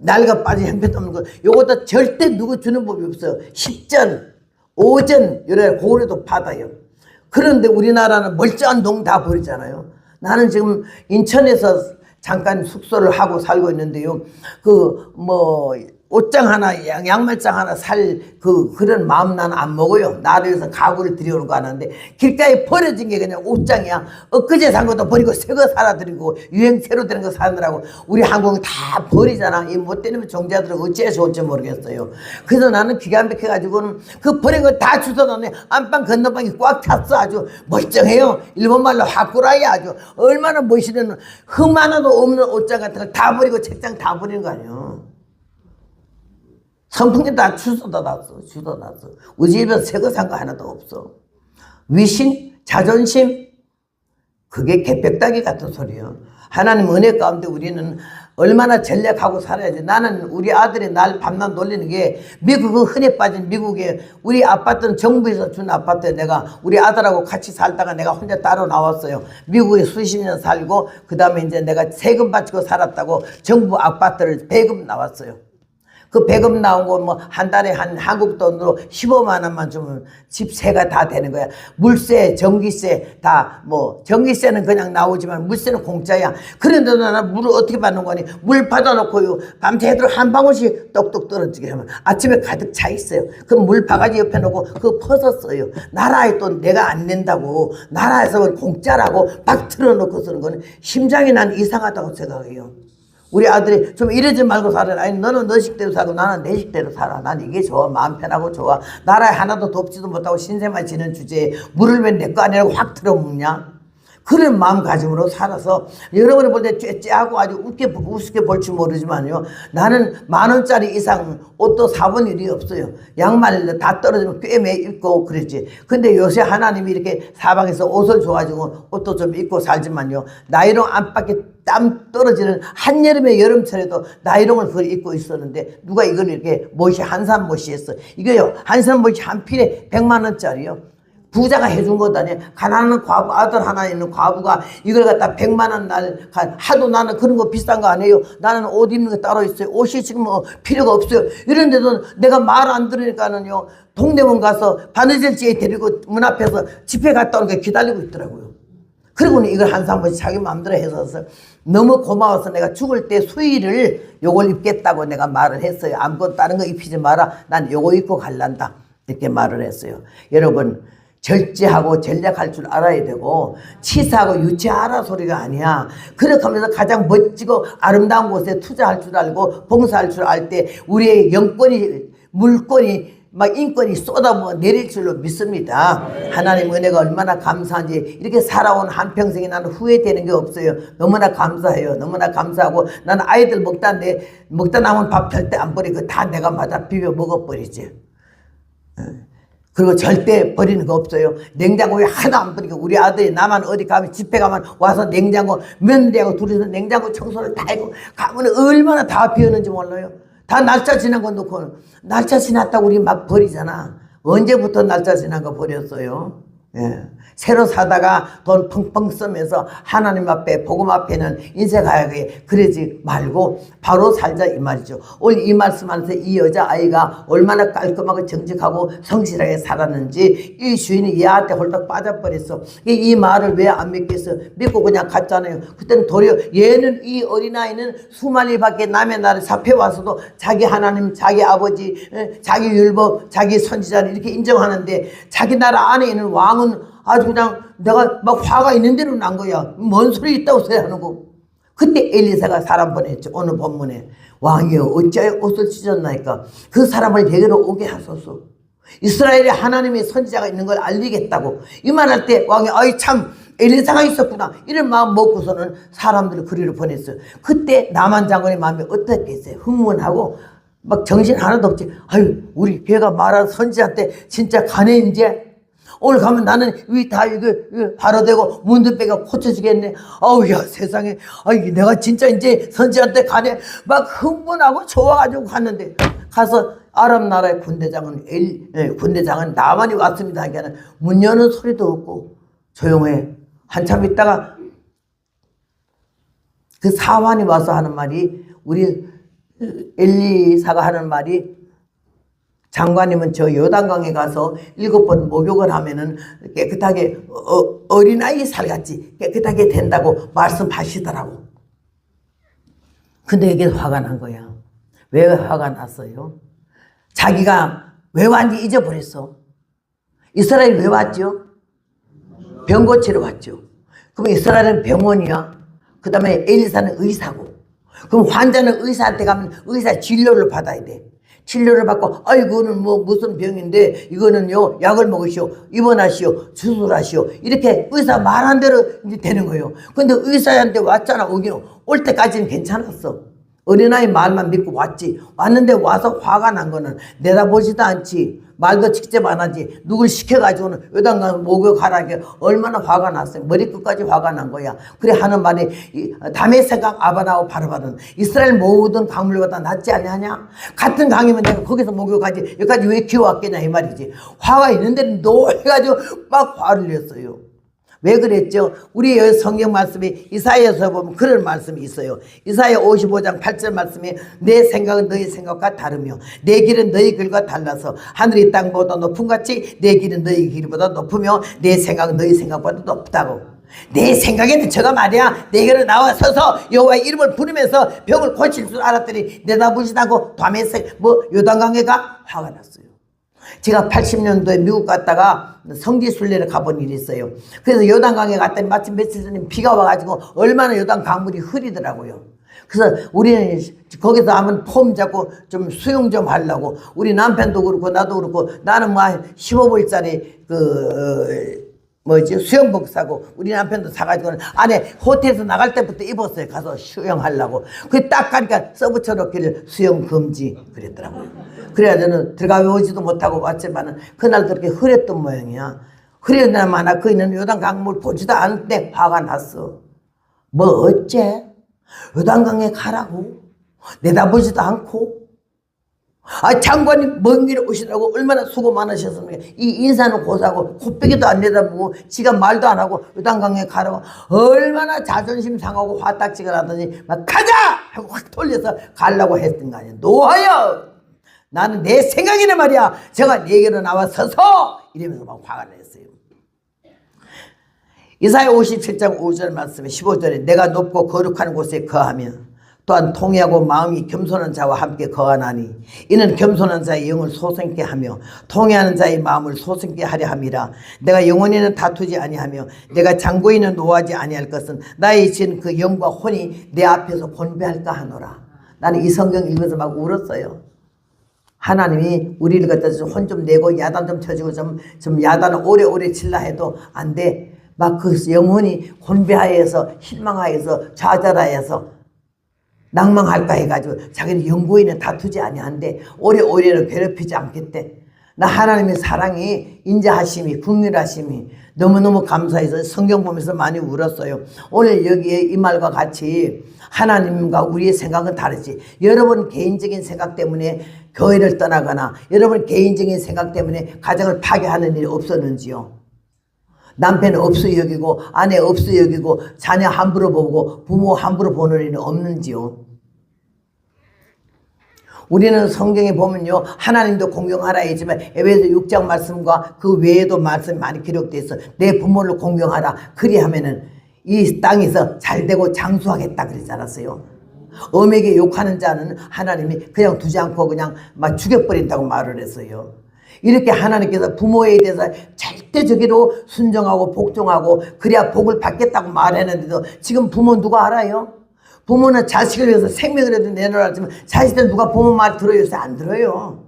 날가 빠진 형편도 없는 거, 요것도 절대 누구 주는 법이 없어요. 10전 5전 이래 고래도 받아요. 그런데 우리나라는 멀쩡한 동 다 버리잖아요. 나는 지금 인천에서 잠깐 숙소를 하고 살고 있는데요. 옷장 하나, 양말장 하나 그런 마음 나는 안 먹어요. 나를 위해서 가구를 들여오는 거 하는데, 길가에 버려진 게 그냥 옷장이야. 엊그제 산 것도 버리고 새 거 사라 드리고, 유행 새로 되는 거 사느라고. 우리 한국은 다 버리잖아. 이 못 되는 종자들은 어찌해서 좋을지 모르겠어요. 그래서 나는 기가 막혀가지고는 그 버린 거 다 주워놨네. 안방 건너방이 꽉 찼어. 아주 멀쩡해요. 일본말로 하꾸라야 아주. 얼마나 멋있는 흠 하나도 없는 옷장 같은 거 다 버리고 책장 다 버리는 거 아니에요. 선풍기 다 주워놨어. 우리 집에서 새 거 산 거 하나도 없어. 위신, 자존심, 그게 개벽다기 같은 소리야. 하나님 은혜 가운데 우리는 얼마나 전략하고 살아야지. 나는 우리 아들이 날 밤낮 놀리는 게, 미국 그 흔해 빠진 미국에 우리 아파트는 정부에서 준 아파트에 내가 우리 아들하고 같이 살다가 내가 혼자 따로 나왔어요. 미국에 수십 년 살고 그 다음에 이제 내가 세금 바치고 살았다고 정부 아파트를 배급 나왔어요. 그 배급 나온 거 뭐 한 달에 한국 돈으로 15만 원만 주면 집세가 다 되는 거야. 물세, 전기세 다 전기세는 그냥 나오지만 물세는 공짜야. 그런데도 나는 물을 어떻게 받는 거니? 물 받아놓고요, 밤새도록 한 방울씩 똑똑 떨어지게 하면 아침에 가득 차 있어요. 그럼 물 바가지 옆에 놓고 그거 퍼서 나라에 또 내가 안 낸다고, 나라에서 공짜라고 막 틀어놓고 쓰는 거는 심장이 난 이상하다고 생각해요. 우리 아들이 좀 이러지 말고 살아라. 아니, 너는 너 식대로 살고 나는 내 식대로 살아. 난 이게 좋아. 마음 편하고 좋아. 나라에 하나도 돕지도 못하고 신세만 지는 주제에 물을 왜 내 거 아니라고 확 틀어먹냐? 그런 마음가짐으로 살아서 여러분이 볼 때 째째하고 아주 우습게 볼지 모르지만요, 나는 10,000원짜리 이상 옷도 사본 일이 없어요. 양말 다 떨어지면 꿰매 입고 그랬지. 근데 요새 하나님이 이렇게 사방에서 옷을 줘가지고 옷도 좀 입고 살지만요, 나이롱 안팎에 땀 떨어지는 한여름에 여름철에도 나이롱을 그걸 입고 있었는데, 누가 이걸 이렇게 한산 못이 했어. 이거요, 한산 못이 한 필에 100만원짜리요. 부자가 해준 것도 아니야. 가난한 과부, 아들 하나 있는 과부가 이걸 갖다 100만 원 하도 나는 그런 거 비싼 거 아니에요. 나는 옷 입는 거 따로 있어요. 옷이 지금 필요가 없어요. 이런데도 내가 말 안 들으니까는요, 동대문 가서 바느질지에 데리고 문 앞에서 집회 갔다 오는 게 기다리고 있더라고요. 그리고는 이걸 한 번씩 자기 마음대로 해서 너무 고마워서 내가 죽을 때 수의를 요걸 입겠다고 내가 말을 했어요. 아무것도 다른 거 입히지 마라. 난 요거 입고 갈란다. 이렇게 말을 했어요. 여러분, 절제하고 전략할 줄 알아야 되고, 치사하고 유치하라 소리가 아니야. 그렇게 하면서 가장 멋지고 아름다운 곳에 투자할 줄 알고 봉사할 줄 알 때 우리의 영권이, 물권이, 인권이 쏟아 내릴 줄로 믿습니다. 하나님 은혜가 얼마나 감사한지. 이렇게 살아온 한평생에 나는 후회되는 게 없어요. 너무나 감사해요. 너무나 감사하고, 나는 아이들 먹다 남은 밥 절대 안 버리고 다 내가 맞아 비벼 먹어버리지. 그리고 절대 버리는 거 없어요. 냉장고에 하나도 안 버리고, 우리 아들이 나만 어디 가면 집회 가면 와서 냉장고, 며느리하고 둘이서 냉장고 청소를 다 하고 가면 얼마나 다 비웠는지 몰라요. 다 날짜 지난 거 놓고, 날짜 지났다고 우리 막 버리잖아. 언제부터 날짜 지난 거 버렸어요? 예. 새로 사다가 돈 펑펑 쓰면서 하나님 앞에, 복음 앞에는 인색하게 그러지 말고 바로 살자, 이 말이죠. 오늘 이 말씀 안에서 이 여자아이가 얼마나 깔끔하고 정직하고 성실하게 살았는지 이 주인이 얘한테 홀딱 빠져버렸어. 이 말을 왜 안 믿겠어? 믿고 그냥 갔잖아요. 그때는 도리어 얘는, 이 어린아이는 수만리밖에 남의 나라에 잡혀와서도 자기 하나님, 자기 아버지, 자기 율법, 자기 선지자를 이렇게 인정하는데, 자기 나라 안에 있는 왕은 아주 그냥 내가 막 화가 있는 대로 난 거야. 뭔 소리 있다고 써야 하는 거. 그때 엘리사가 사람 보냈죠. 오늘 본문에 왕이여 어찌하여 옷을 찢었나이까 그 사람을 내게로 오게 하소서. 이스라엘에 하나님의 선지자가 있는 걸 알리겠다고 이 말할 때 왕이 아이 참 엘리사가 있었구나 이런 마음 먹고서는 사람들을 그리로 보냈어요. 그때 나만 장군의 마음이 어떻겠어요? 흥분하고 막 정신 하나도 없지. 아유 우리 걔가 말한 선지자한테 진짜 가네 이제. 오늘 가면 나는 위 다 이거 바로 되고 문둥병가 고쳐지겠네. 아우 야 세상에 아이 내가 진짜 이제 선지한테 가네. 막 흥분하고 좋아가지고 갔는데 가서 아람 나라의 군대장은 나만이 왔습니다 하기에는 문 여는 소리도 없고 조용해. 한참 있다가 그 사환이 와서 하는 말이 우리 엘리사가 하는 말이 장관님은 저 요단강에 가서 7번 목욕을 하면은 깨끗하게 어린아이 살같이 깨끗하게 된다고 말씀하시더라고. 근데 이게 화가 난 거야. 왜 화가 났어요? 자기가 왜 왔는지 잊어버렸어. 이스라엘 왜 왔죠? 병 고치러 왔죠. 그럼 이스라엘은 병원이야. 그 다음에 엘리사는 의사고. 그럼 환자는 의사한테 가면 의사 진료를 받아야 돼. 진료를 받고 이거는 뭐 무슨 병인데 이거는요 약을 먹으시오 입원하시오 수술하시오 이렇게 의사 말한 대로 이제 되는 거예요. 근데 의사한테 왔잖아. 오기는 올 때까지는 괜찮았어. 어린아이 말만 믿고 왔지. 왔는데 와서 화가 난 거는 내다보지도 않지. 말도 직접 안 하지. 누굴 시켜가지고는 요단강 목욕하라게 얼마나 화가 났어요. 머리끝까지 화가 난 거야. 그래 하는 말이 다메섹강 아바나오 바르바는 이스라엘 모든 강물보다 낫지 아니하냐. 같은 강이면 내가 거기서 목욕하지 여기까지 왜 기어왔겠냐 이 말이지. 화가 있는데 노해가지고 막 화를 냈어요. 왜 그랬죠? 우리 성경 말씀이 이사야에서 보면 그런 말씀이 있어요. 이사야 55장 8절 말씀이 내 생각은 너희 생각과 다르며 내 길은 너희 길과 달라서 하늘이 땅보다 높음같이 내 길은 너희 길보다 높으며 내 생각은 너희 생각보다 높다고. 내 생각에는 저가 말이야 내게로 나와서서 여호와의 이름을 부르면서 병을 고칠 줄 알았더니 내다보시다고 다메섹 요단강에 가 화가 났어요. 제가 80년도에 미국 갔다가 성지순례를 가본 일이 있어요. 그래서 요단강에 갔더니 마침 며칠 전에 비가 와가지고 얼마나 요단 강물이 흐리더라고요. 그래서 우리는 거기서 하면 폼 잡고 좀 수영 좀 하려고 우리 남편도 그렇고 나도 그렇고 나는 뭐 15불짜리 수영복 사고 우리 남편도 사가지고는 안에 호텔에서 나갈 때부터 입었어요. 가서 수영하려고. 그게 딱 가니까 써붙여놓기를 수영 금지 그랬더라고요. 그래야 저는 들어가 오지도 못하고 왔지만은 그날도 그렇게 흐렸던 모양이야. 흐렸나마나 그 있는 요단 강물 보지도 않는데 화가 났어. 뭐 어째? 요단강에 가라고? 내다보지도 않고? 장관님 먼 길에 오시라고 얼마나 수고 많으셨습니까? 이 인사는 고사고 코빼기도 안 내다보고 지가 말도 안 하고 요단강에 가라고 얼마나 자존심 상하고 화딱지가 나더니 막 가자! 하고 확 돌려서 가려고 했던 거 아니야. 노하여! 나는 내 생각이네 말이야. 제가 네게로 나와 서서 이러면서 막 화가 냈어요. 이사야 57장 5절 말씀에 15절에 내가 높고 거룩한 곳에 거하며 또한 통회하고 마음이 겸손한 자와 함께 거하나니 이는 겸손한 자의 영을 소생케 하며 통회하는 자의 마음을 소생케 하려 함이라. 내가 영원히는 다투지 아니하며 내가 장고인은 노하지 아니할 것은 나의 진 그 영과 혼이 내 앞에서 권배할까 하노라. 나는 이 성경 읽으면서 막 울었어요. 하나님이 우리를 갖다 혼 좀 내고 야단 좀 쳐주고 좀 야단을 오래오래 칠라 해도 안 돼. 막 그 영혼이 곤배하여서 실망하여서 좌절하여서 낭망할까 해가지고 자기는 영구인은 다투지 아니한데 오래오래를 괴롭히지 않겠대. 나 하나님의 사랑이 인자하심이 긍휼하심이 너무너무 감사해서 성경 보면서 많이 울었어요. 오늘 여기에 이 말과 같이 하나님과 우리의 생각은 다르지. 여러분 개인적인 생각 때문에 교회를 떠나거나 여러분 개인적인 생각 때문에 가정을 파괴하는 일이 없었는지요? 남편 없어 여기고 아내 없어 여기고 자녀 함부로 보고 부모 함부로 보는 일은 없는지요? 우리는 성경에 보면요 하나님도 공경하라 했지만 에베소 6장 말씀과 그 외에도 말씀이 많이 기록되어 있어. 내 부모를 공경하라. 그리하면은 이 땅에서 잘되고 장수하겠다 그러지 않았어요? 엄에게 욕하는 자는 하나님이 그냥 두지 않고 그냥 막 죽여버린다고 말을 했어요. 이렇게 하나님께서 부모에 대해서 절대적으로 순종하고 복종하고 그래야 복을 받겠다고 말했는데도 지금 부모 누가 알아요? 부모는 자식을 위해서 생명이라도 내놓으라지만 자식들 누가 부모 말 들어요? 요새 안 들어요.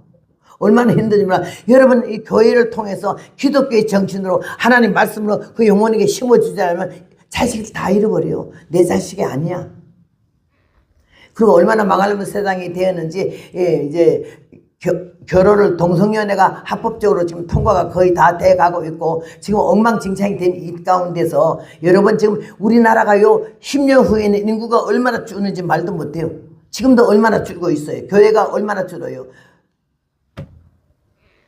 얼마나 힘든지 몰라. 여러분 이 교회를 통해서 기독교의 정신으로 하나님 말씀으로 그 영혼에게 심어주지 않으면 자식을 다 잃어버려요. 내 자식이 아니야. 그리고 얼마나 망하려면 세상이 되었는지 이제 결혼을 동성연애가 합법적으로 지금 통과가 거의 다 돼가고 있고 지금 엉망진창이 된 이 가운데서 여러분 지금 우리나라가요 10년 후에는 인구가 얼마나 줄는지 말도 못해요. 지금도 얼마나 줄고 있어요. 교회가 얼마나 줄어요.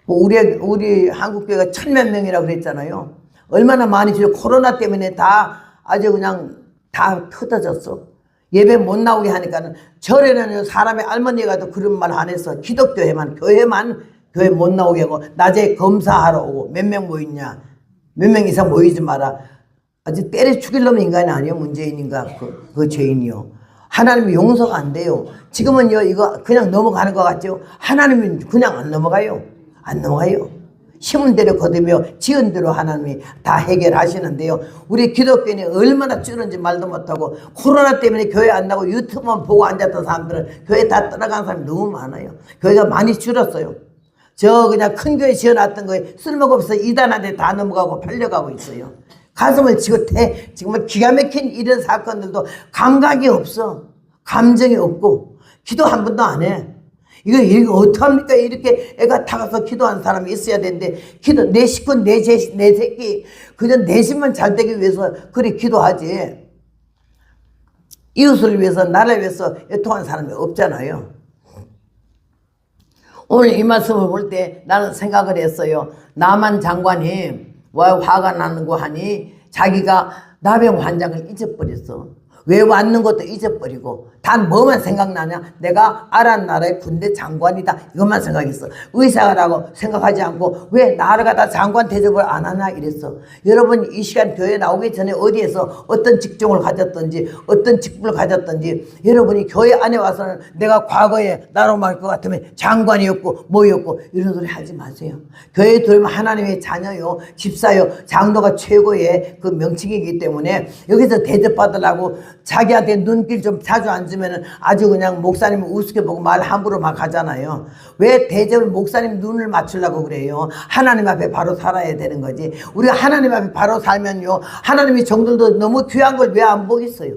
우리 한국교회가 1000몇 명이라고 그랬잖아요. 얼마나 많이 줄어. 코로나 때문에 다 아주 그냥 다 터져졌어. 예배 못 나오게 하니까는 절에는 사람의 할머니가 또 그런 말 안 해서 기독교회만 교회 못 나오게 하고 낮에 검사하러 오고 몇 명 모이냐 몇 명 이상 모이지 마라. 아주 때려 죽일 놈 인간이 아니에요. 문재인인가 그 죄인이요. 하나님이 용서가 안 돼요. 지금은요 이거 그냥 넘어가는 것 같죠. 하나님은 그냥 안 넘어가요. 안 넘어가요. 심은 대로 거두며 지은 대로 하나님이 다 해결하시는데요. 우리 기독교인이 얼마나 줄은지 말도 못하고 코로나 때문에 교회 안 나고 유튜브만 보고 앉았던 사람들은 교회 다 떠나간 사람이 너무 많아요. 교회가 많이 줄었어요. 저 그냥 큰 교회 지어놨던 거에 쓸모가 없어 이단한테 다 넘어가고 팔려가고 있어요. 가슴을 치고 정말 기가 막힌 이런 사건들도 감각이 없어. 감정이 없고 기도 한 번도 안 해. 이거 어떡합니까? 이렇게 애가 타가서 기도하는 사람이 있어야 되는데, 내 식구, 내 새끼, 그냥 내 집만 잘 되기 위해서 그리 기도하지. 이웃을 위해서, 나라를 위해서 애통하는 사람이 없잖아요. 오늘 이 말씀을 볼 때 나는 생각을 했어요. 남한 장관이 왜 화가 나는 거 하니 자기가 나병 환장을 잊어버렸어. 왜 왔는 것도 잊어버리고 단 뭐만 생각나냐? 내가 아란 나라의 군대 장관이다. 이것만 생각했어. 의사라고 생각하지 않고 왜 나라가 다 장관 대접을 안 하나 이랬어. 여러분 이 시간 교회 나오기 전에 어디에서 어떤 직종을 가졌던지 어떤 직분을 가졌던지 여러분이 교회 안에 와서는 내가 과거에 나로 말할 것 같으면 장관이었고 뭐였고 이런 소리 하지 마세요. 교회에 들어오면 하나님의 자녀요 집사요 장로가 최고의 그 명칭이기 때문에 여기서 대접받으라고 자기한테 눈길 좀 자주 앉으면 아주 그냥 목사님 우습게 보고 말 함부로 막 하잖아요. 왜 대접을 목사님 눈을 맞추려고 그래요? 하나님 앞에 바로 살아야 되는 거지. 우리가 하나님 앞에 바로 살면요 하나님의 종들도 너무 귀한 걸 왜 안 보겠어요?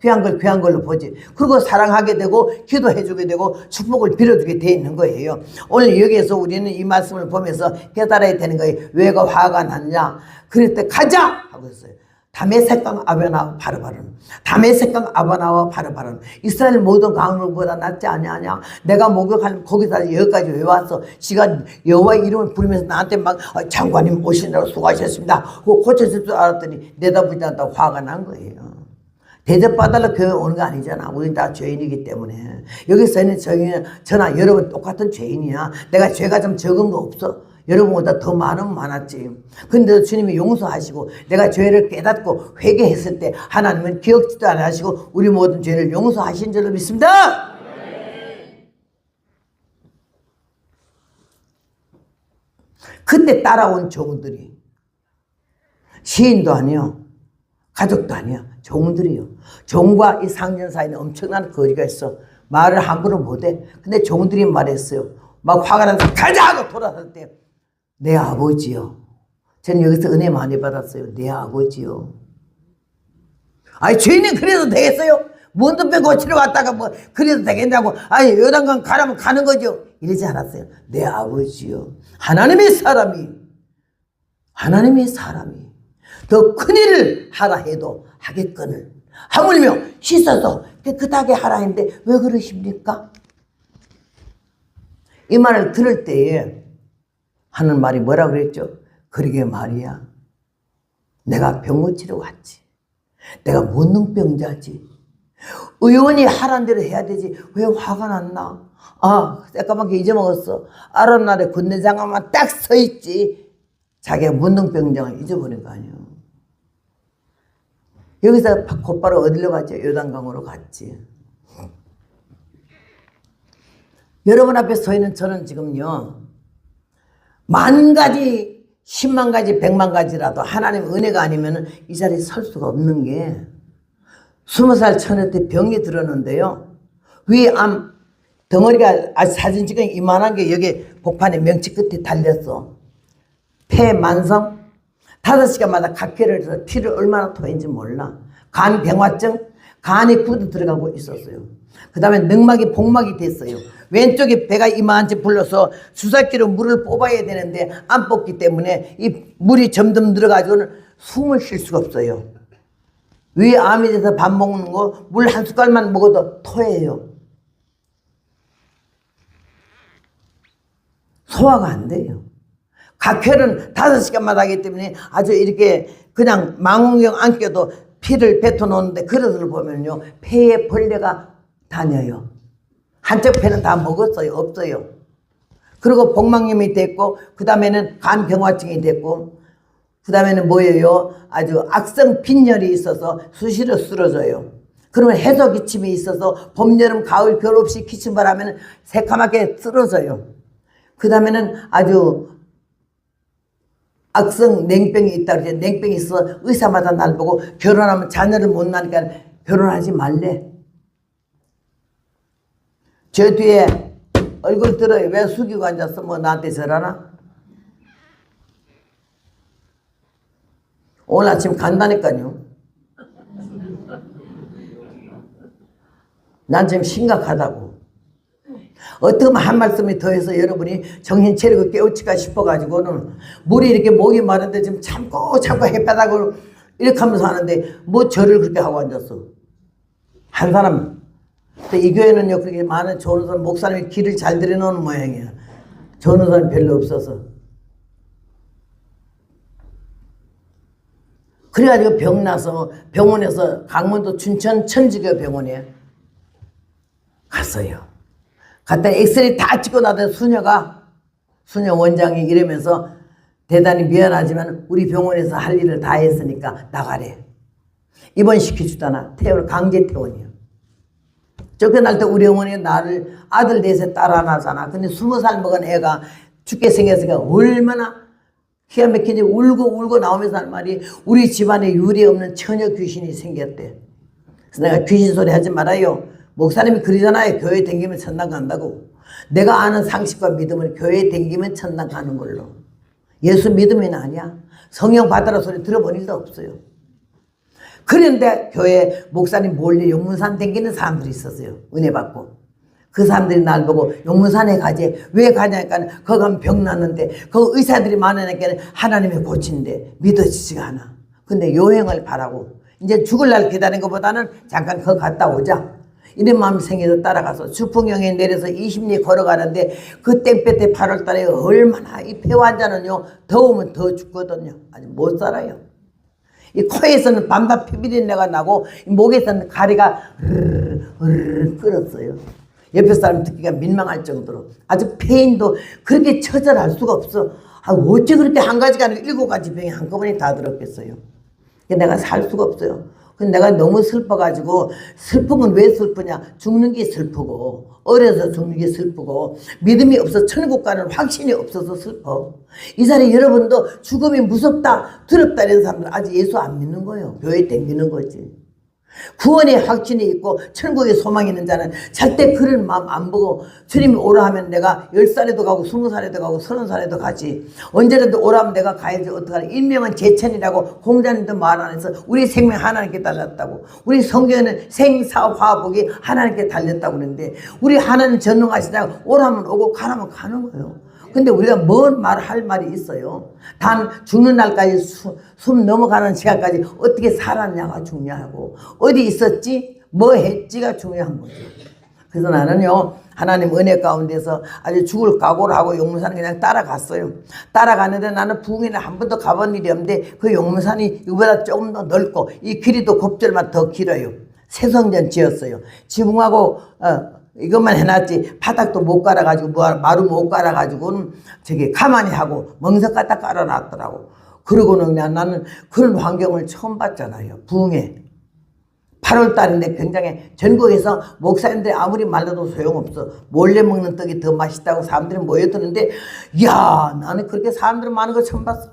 귀한 걸로 보지. 그리고 사랑하게 되고 기도해 주게 되고 축복을 빌어주게 돼 있는 거예요. 오늘 여기에서 우리는 이 말씀을 보면서 깨달아야 되는 거예요. 왜가 화가 났냐? 그럴 때 가자! 하고 했어요. 다메섹강 아베나와 바르바른 다메섹강 아바나와 바르바른 이스라엘 모든 강물보다 낫지 아니하냐. 내가 목욕하는 거기서 여기까지 왜 왔어? 지가 여호와의 이름을 부르면서 나한테 막 장관님 오시느라고 수고하셨습니다. 그거 고쳐질 줄 알았더니 내다보지 않다고 화가 난 거예요. 대접받으러 교회 오는 거 아니잖아. 우린 다 죄인이기 때문에. 여기서는 저나 여러분 똑같은 죄인이야. 내가 죄가 좀 적은 거 없어? 여러분보다 더 많으면 많았지. 근데 주님이 용서하시고 내가 죄를 깨닫고 회개했을 때 하나님은 기억지도 안 하시고 우리 모든 죄를 용서하신 줄로 믿습니다. 그때 따라온 종들이 시인도 아니요 가족도 아니야 종들이요. 종과 이 상전 사이는 엄청난 거리가 있어. 말을 함부로 못해. 근데 종들이 말했어요. 막 화가 나서 가자 하고 돌아설 때 내 아버지요. 저는 여기서 은혜 많이 받았어요. 내 아버지요. 아니 주인님 그래도 되겠어요? 문둥병 고치러 왔다가 뭐 그래도 되겠냐고. 아니 요단강 가라면 가는 거죠. 이러지 않았어요. 내 아버지요. 하나님의 사람이 더 큰 일을 하라 해도 하겠거늘 하물며 씻어서 깨끗하게 하라 했는데 왜 그러십니까? 이 말을 들을 때에 하는 말이 뭐라 그랬죠? 그러게 말이야. 내가 병 고치러 왔지. 내가 문둥병자지. 의원이 하란 대로 해야 되지. 왜 화가 났나? 아, 새까맣게 잊어먹었어. 아랍 나라의 군대장관만 딱 서 있지. 자기가 문둥병장을 잊어버린 거 아니에요. 여기서 곧바로 어디로 갔죠? 요단강으로 갔지. 여러분 앞에 서 있는 저는 지금요. 10,000가지, 100,000가지, 100만 가지라도 하나님 은혜가 아니면 이 자리에 설 수가 없는 게 20살 처녀 때 병이 들었는데요. 위암 덩어리가 아주 사진 찍은 이만한 게 여기 복판에 명치 끝에 달렸어. 폐만성 5시간마다 각혈을 해서 피를 얼마나 토했는지 몰라. 간병화증 간이 굳어 들어가고 있었어요. 그 다음에 늑막이 복막이 됐어요. 왼쪽에 배가 이만치 불러서 수사기로 물을 뽑아야 되는데 안 뽑기 때문에 이 물이 점점 들어가지고는 숨을 쉴 수가 없어요. 위에 암이 돼서 밥 먹는 거 물 한 숟갈만 먹어도 토해요. 소화가 안 돼요. 각혈은 5시간마다 하기 때문에 아주 이렇게 그냥 망원경 안 껴도 피를 뱉어놓는데 그릇을 보면요. 폐에 벌레가 다녀요. 한쪽 폐는 다 먹었어요. 없어요. 그리고 복막염이 됐고 그 다음에는 간병화증이 됐고 그 다음에는 뭐예요? 아주 악성 빈혈이 있어서 수시로 쓰러져요. 그러면 해소 기침이 있어서 봄, 여름, 가을, 겨울 없이 기침을 하면 새까맣게 쓰러져요. 그 다음에는 아주 악성 냉병이 있다 그러죠. 냉병이 있어서 의사마다 날 보고 결혼하면 자녀를 못 낳으니까 결혼하지 말래. 저 뒤에 얼굴 들어요. 왜 숙이고 앉았어? 뭐 나한테 절하나? 오늘 아침 간다니까요. 난 지금 심각하다고. 어떻게 하면 한 말씀이 더해서 여러분이 정신 차리고 깨우칠까 싶어가지고는 물이 이렇게 목이 마른데 지금 참고 햇바닥으로 이렇게 하면서 하는데 뭐 절을 그렇게 하고 앉았어. 한 사람. 이 교회는요 그렇게 많은 좋은 사람 목사님이 길을 잘 들여놓는 모양이야. 좋은 사람이 별로 없어서. 그래가지고 병나서 병원에서 강원도 춘천 천주교 병원에 갔어요. 갔다 엑스레이 다 찍고 나더니 수녀 원장이 이러면서 대단히 미안하지만 우리 병원에서 할 일을 다 했으니까 나가래. 입원시켜주잖아. 강제 퇴원이야. 쫓겨날 때 우리 어머니가 나를 아들 넷에 딸 하나잖아. 근데 20살 먹은 애가 죽게 생겼으니까 얼마나 기가 막히지. 울고 나오면서 할 말이 우리 집안에 유리 없는 처녀 귀신이 생겼대. 그래서 내가 귀신 소리 하지 말아요. 목사님이 그러잖아요. 교회 댕기면 천당 간다고. 내가 아는 상식과 믿음은 교회 댕기면 천당 가는 걸로. 예수 믿으면 아니야. 성령 받으라 소리 들어본 일도 없어요. 그런데 교회 목사님 몰래 용문산 댕기는 사람들이 있었어요. 은혜 받고. 그 사람들이 날 보고 용문산에 가지. 왜 가냐니까 거기 가면 병 났는데 거기 의사들이 많으니까 하나님이 고친대. 믿어지지가 않아. 근데 요행을 바라고 이제 죽을 날 기다리는 것보다는 잠깐 거기 갔다 오자. 이런 마음이 생겨서 따라가서 주풍경에 내려서 20리 걸어가는데 그 땡볕에 8월달에 얼마나 이 폐환자는요 더우면 더 죽거든요. 아주 못 살아요. 이 코에서는 밤낮 피비린내가 나고 목에서는 가리가 으르르 끓었어요. 옆에 사람 듣기가 민망할 정도로 아주 폐인도 그렇게 처절할 수가 없어. 어째 그렇게 한 가지가 아니고 7가지 병이 한꺼번에 다 들었겠어요. 내가 살 수가 없어요. 근데 내가 너무 슬퍼가지고 슬픔은 왜 슬프냐? 죽는 게 슬프고 어려서 죽는 게 슬프고 믿음이 없어 천국 가는 확신이 없어서 슬퍼. 이 자리에 여러분도 죽음이 무섭다 두렵다 이런 사람들 아직 예수 안 믿는 거예요. 교회 댕기는 거지. 구원의 확신이 있고 천국의 소망이 있는 자는 절대 그런 마음 안 보고 주님이 오라 하면 내가 10살에도 가고 20살에도 가고 30살에도 가지. 언제라도 오라 하면 내가 가야지 어떡하나. 인명은 제천이라고 공자님도 말 안 해서 우리 생명 하나님께 달렸다고. 우리 성경에는 생사화복이 하나님께 달렸다고 그러는데 우리 하나님 전능하시다가 오라면 오고 가라면 가는 거예요. 근데 우리가 뭔 말 할 말이 있어요. 단 죽는 날까지 숨 넘어가는 시간까지 어떻게 살았냐가 중요하고 어디 있었지 뭐 했지가 중요한 거죠. 그래서 나는요 하나님 은혜 가운데서 아주 죽을 각오를 하고 용문산을 그냥 따라갔어요. 따라가는데 나는 부흥에는 한 번도 가본 일이 없는데 그 용문산이 이보다 조금 더 넓고 이 길이도 곱절만 더 길어요. 새성전 지었어요. 지붕하고 이것만 해놨지 바닥도 못 깔아가지고 마루 못 깔아가지고는 저기 가만히 하고 멍석 갖다 깔아놨더라고. 그러고는 그냥 나는 그런 환경을 처음 봤잖아요. 부흥회 8월달인데 굉장히 전국에서 목사님들이 아무리 말려도 소용없어. 몰래 먹는 떡이 더 맛있다고 사람들이 모여드는데 이야 나는 그렇게 사람들 많은 거 처음 봤어.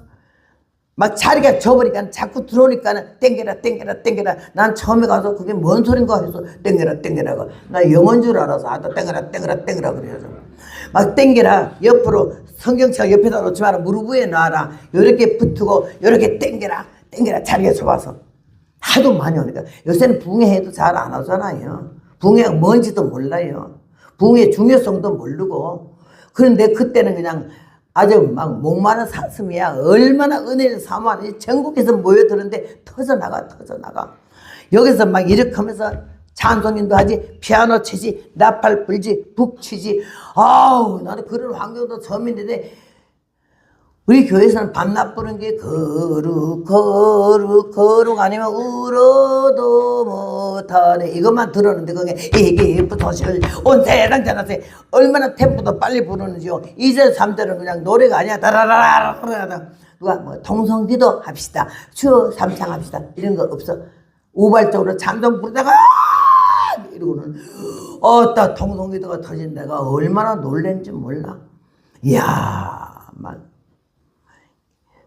막 자리가 져버리니까 자꾸 들어오니까 땡겨라 땡겨라 땡겨라. 난 처음에 가서 그게 뭔 소린가 해서 땡겨라 땡겨라가. 나 영어인 줄 알아서 아다 땡겨라 땡겨라 땡겨라 그래서 막 땡겨라. 옆으로 성경책 옆에다 놓지 마라. 무릎 위에 놔라. 요렇게 붙고 요렇게 땡겨라 땡겨라. 자리가 좁아서 하도 많이 오니까. 요새는 붕해해도 잘 안 하잖아요. 붕해가 뭔지도 몰라요. 붕해의 중요성도 모르고. 그런데 그때는 그냥 아주 막 목마른 사슴이야. 얼마나 은혜를 사모하는지 전국에서 모여드는데 터져나가. 여기서 막 이렇게 하면서 찬송인도 하지, 피아노 치지, 나팔 불지, 북 치지. 아우, 나는 그런 환경도 처음인데 우리 교회에서는 밤낮 부르는 게 거룩 아니면 울어도 못하네 이것만 들었는데 그게 이기부터실 온 세상 전하세 얼마나 템포도 빨리 부르는지요. 2절 3절은 그냥 노래가 아니야. 다라라라라. 누가 뭐 통성기도 합시다. 주여 삼창합시다. 이런 거 없어. 우발적으로 찬송 부르다가 이러고는 어따 통성기도가 터진 내가 얼마나 놀랬는지 몰라. 이야 막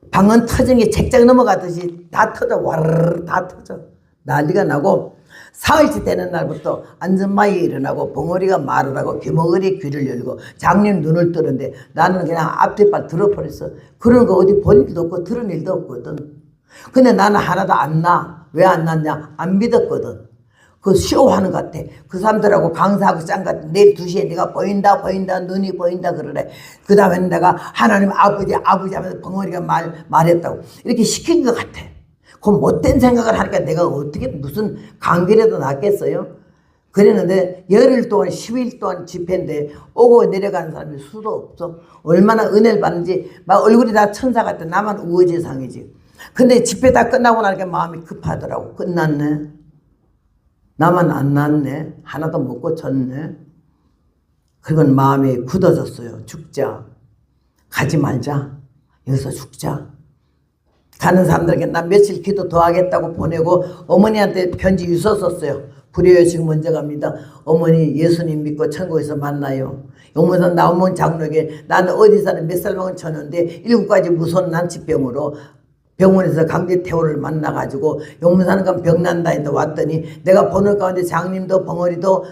방언 터진 게 책장 넘어가듯이 다 터져. 와르르 다 터져. 난리가 나고 사흘째 되는 날부터 안전마에 일어나고 벙어리가 말을 하고 귀머거리 귀를 열고 장님 눈을 뜨는데 나는 그냥 앞뒤발 들어버렸어. 그런 거 어디 본 일도 없고 들은 일도 없거든. 근데 나는 하나도 안 나. 왜 안 났냐? 안 믿었거든. 그 쇼하는 것 같아. 그 사람들하고 강사하고 짠 것 같아. 내일 2시에 내가 보인다 눈이 보인다 그러래. 그 다음에 내가 하나님 아버지 하면서 벙어리가 말했다고 이렇게 시킨 것 같아. 그 못된 생각을 하니까 내가 어떻게 무슨 강길에도 낫겠어요? 그랬는데 열흘 동안 10일 동안 집회인데 오고 내려가는 사람이 수도 없어. 얼마나 은혜를 받는지 막 얼굴이 다 천사 같아. 나만 우거지상이지. 근데 집회 다 끝나고 나니까 마음이 급하더라고. 끝났네. 나만 안 났네. 하나도 못 고쳤네. 그건 마음이 굳어졌어요. 죽자. 가지 말자. 여기서 죽자. 가는 사람들에게 나 며칠 기도 더 하겠다고 보내고 어머니한테 편지 유서 썼어요. 불효의식 먼저 갑니다. 어머니 예수님 믿고 천국에서 만나요. 용문산 나오면 장로에게 나는 어디서 몇 살 먹은 처녀인데 7가지 무서운 난치병으로 병원에서 강제퇴원을 만나가지고 용문산 가면 병난다 해서 왔더니 내가 보는 가운데 장님도 벙어리도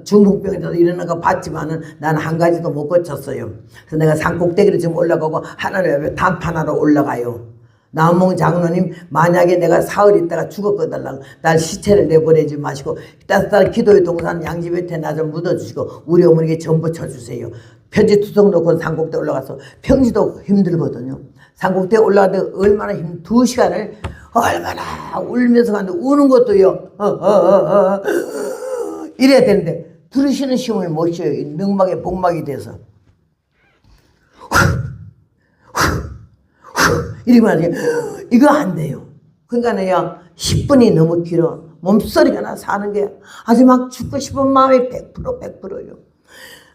중풍병이라도 이러는 거 봤지만은 나는 한 가지도 못 고쳤어요. 그래서 내가 산 꼭대기로 지금 올라가고 하나님 앞에 단판하러 올라가요. 남몽 장로님 만약에 내가 사흘 있다가 죽었거든 날 시체를 내보내지 마시고 따뜻한 기도의 동산 양지배태 나 좀 묻어주시고 우리 어머니께 전부 쳐주세요. 편지 투성 놓고 산꼭대 올라가서 평지도 힘들거든요. 산꼭대에 올라가는데 얼마나 2시간을 얼마나 울면서 가는데 우는 것도요. 이래야 되는데 들으시는 힘을 못 쉬어요. 능막에 복막이 돼서 이러면 이거 안 돼요. 그러니까 그냥 10분이 너무 길어. 몸소리가 나 사는 게 아주 막 죽고 싶은 마음이 100%요.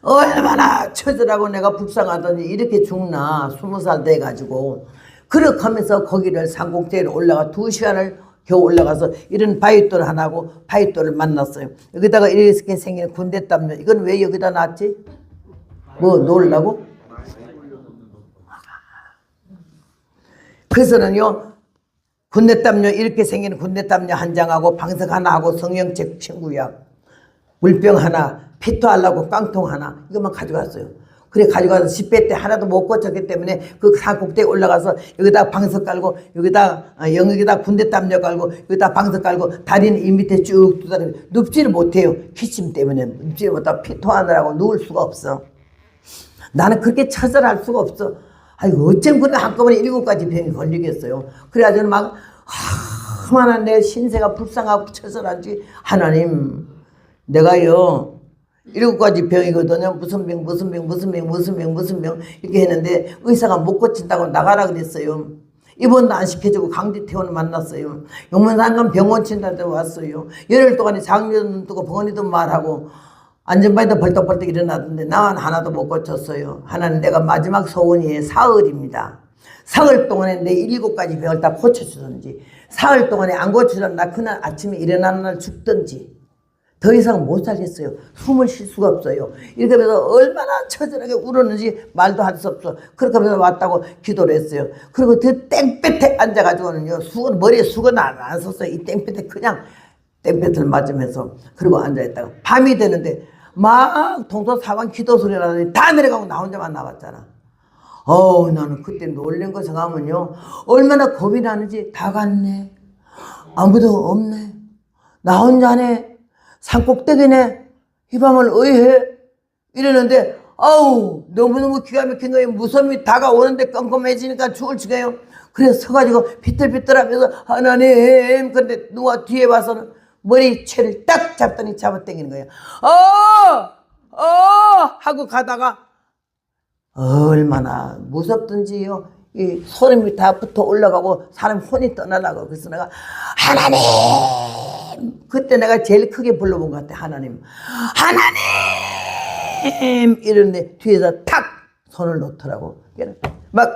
얼마나 처절하고 내가 불쌍하더니 이렇게 죽나 20살 돼가지고 그렇게 하면서 거기를 산꼭대기로 올라가 2시간을 겨우 올라가서 이런 바위돌 하나고 바위돌을 만났어요. 여기다가 이렇게 생긴 군대땀요. 이건 왜 여기다 놨지? 뭐 놓으려고? 그래서는요 군대땀요 이렇게 생긴 군대땀요 한 장하고 방석 하나 하고 성형책 친구약 물병 하나 피토하려고 깡통 하나 이것만 가져갔어요. 그래 가져가서 집회 때 하나도 못 고쳤기 때문에 그 산꼭대에 올라가서 여기다 방석 깔고 여기다 영역에다 군대땀요 깔고 여기다 방석 깔고 다리는 이 밑에 쭉 두다리고 눕지를 못해요. 기침 때문에 눕지를 못하고 피토하느라고 누울 수가 없어. 나는 그렇게 처절할 수가 없어. 아이고 어쩜 그래 한꺼번에 7가지 병이 걸리겠어요. 그래가지고 막 얼마나 내 신세가 불쌍하고 처절한지 하나님 내가요 7가지 병이거든요. 무슨 병 이렇게 했는데 의사가 못 고친다고 나가라 그랬어요. 입원도 안 시켜주고 강제퇴원을 만났어요. 용문산간 병원 친다고 왔어요. 열흘 동안에 장녀도 눈 뜨고 벙어리도 말하고 안전바에도 벌떡벌떡 일어나던데 나만 하나도 못 고쳤어요. 하나님 내가 마지막 소원이 사흘입니다. 사흘 동안에 내 7가지 병을 다 고쳐주든지 사흘 동안에 안 고쳐주면 나 그날 아침에 일어나는 날 죽든지 더 이상 못 살겠어요. 숨을 쉴 수가 없어요. 이렇게 하면서 얼마나 처절하게 울었는지 말도 할 수 없어. 그렇게 하면서 왔다고 기도를 했어요. 그리고 그 땡볕에 앉아가지고는요, 머리에 수건 안 썼어요. 이 땡볕에 그냥 땡볕을 맞으면서 그리고 앉아있다가 밤이 되는데 막 동서사방 기도 소리 나더니 다 내려가고 나 혼자만 남았잖아. 나는 그때 놀란 거 생각하면요, 얼마나 겁이 나는지. 다 갔네, 아무도 없네, 나 혼자네, 산꼭대기네, 이 밤을 어이해 이러는데 너무너무 기가 막힌 거예요. 무섭이 다가오는데 껌껌해지니까 죽을 지게요. 그래서 서가지고 비틀비틀하면서 하나님, 근데 누가 뒤에 와서는 머리채를 딱 잡더니 잡아당기는 거예요. 하고 가다가 얼마나 무섭든지요, 이 소름이 다 붙어 올라가고 사람 혼이 떠나려고. 그래서 내가 하나님, 그때 내가 제일 크게 불러본 것 같아. 하나님, 하나님 이러는데 뒤에서 탁 손을 놓더라고. 막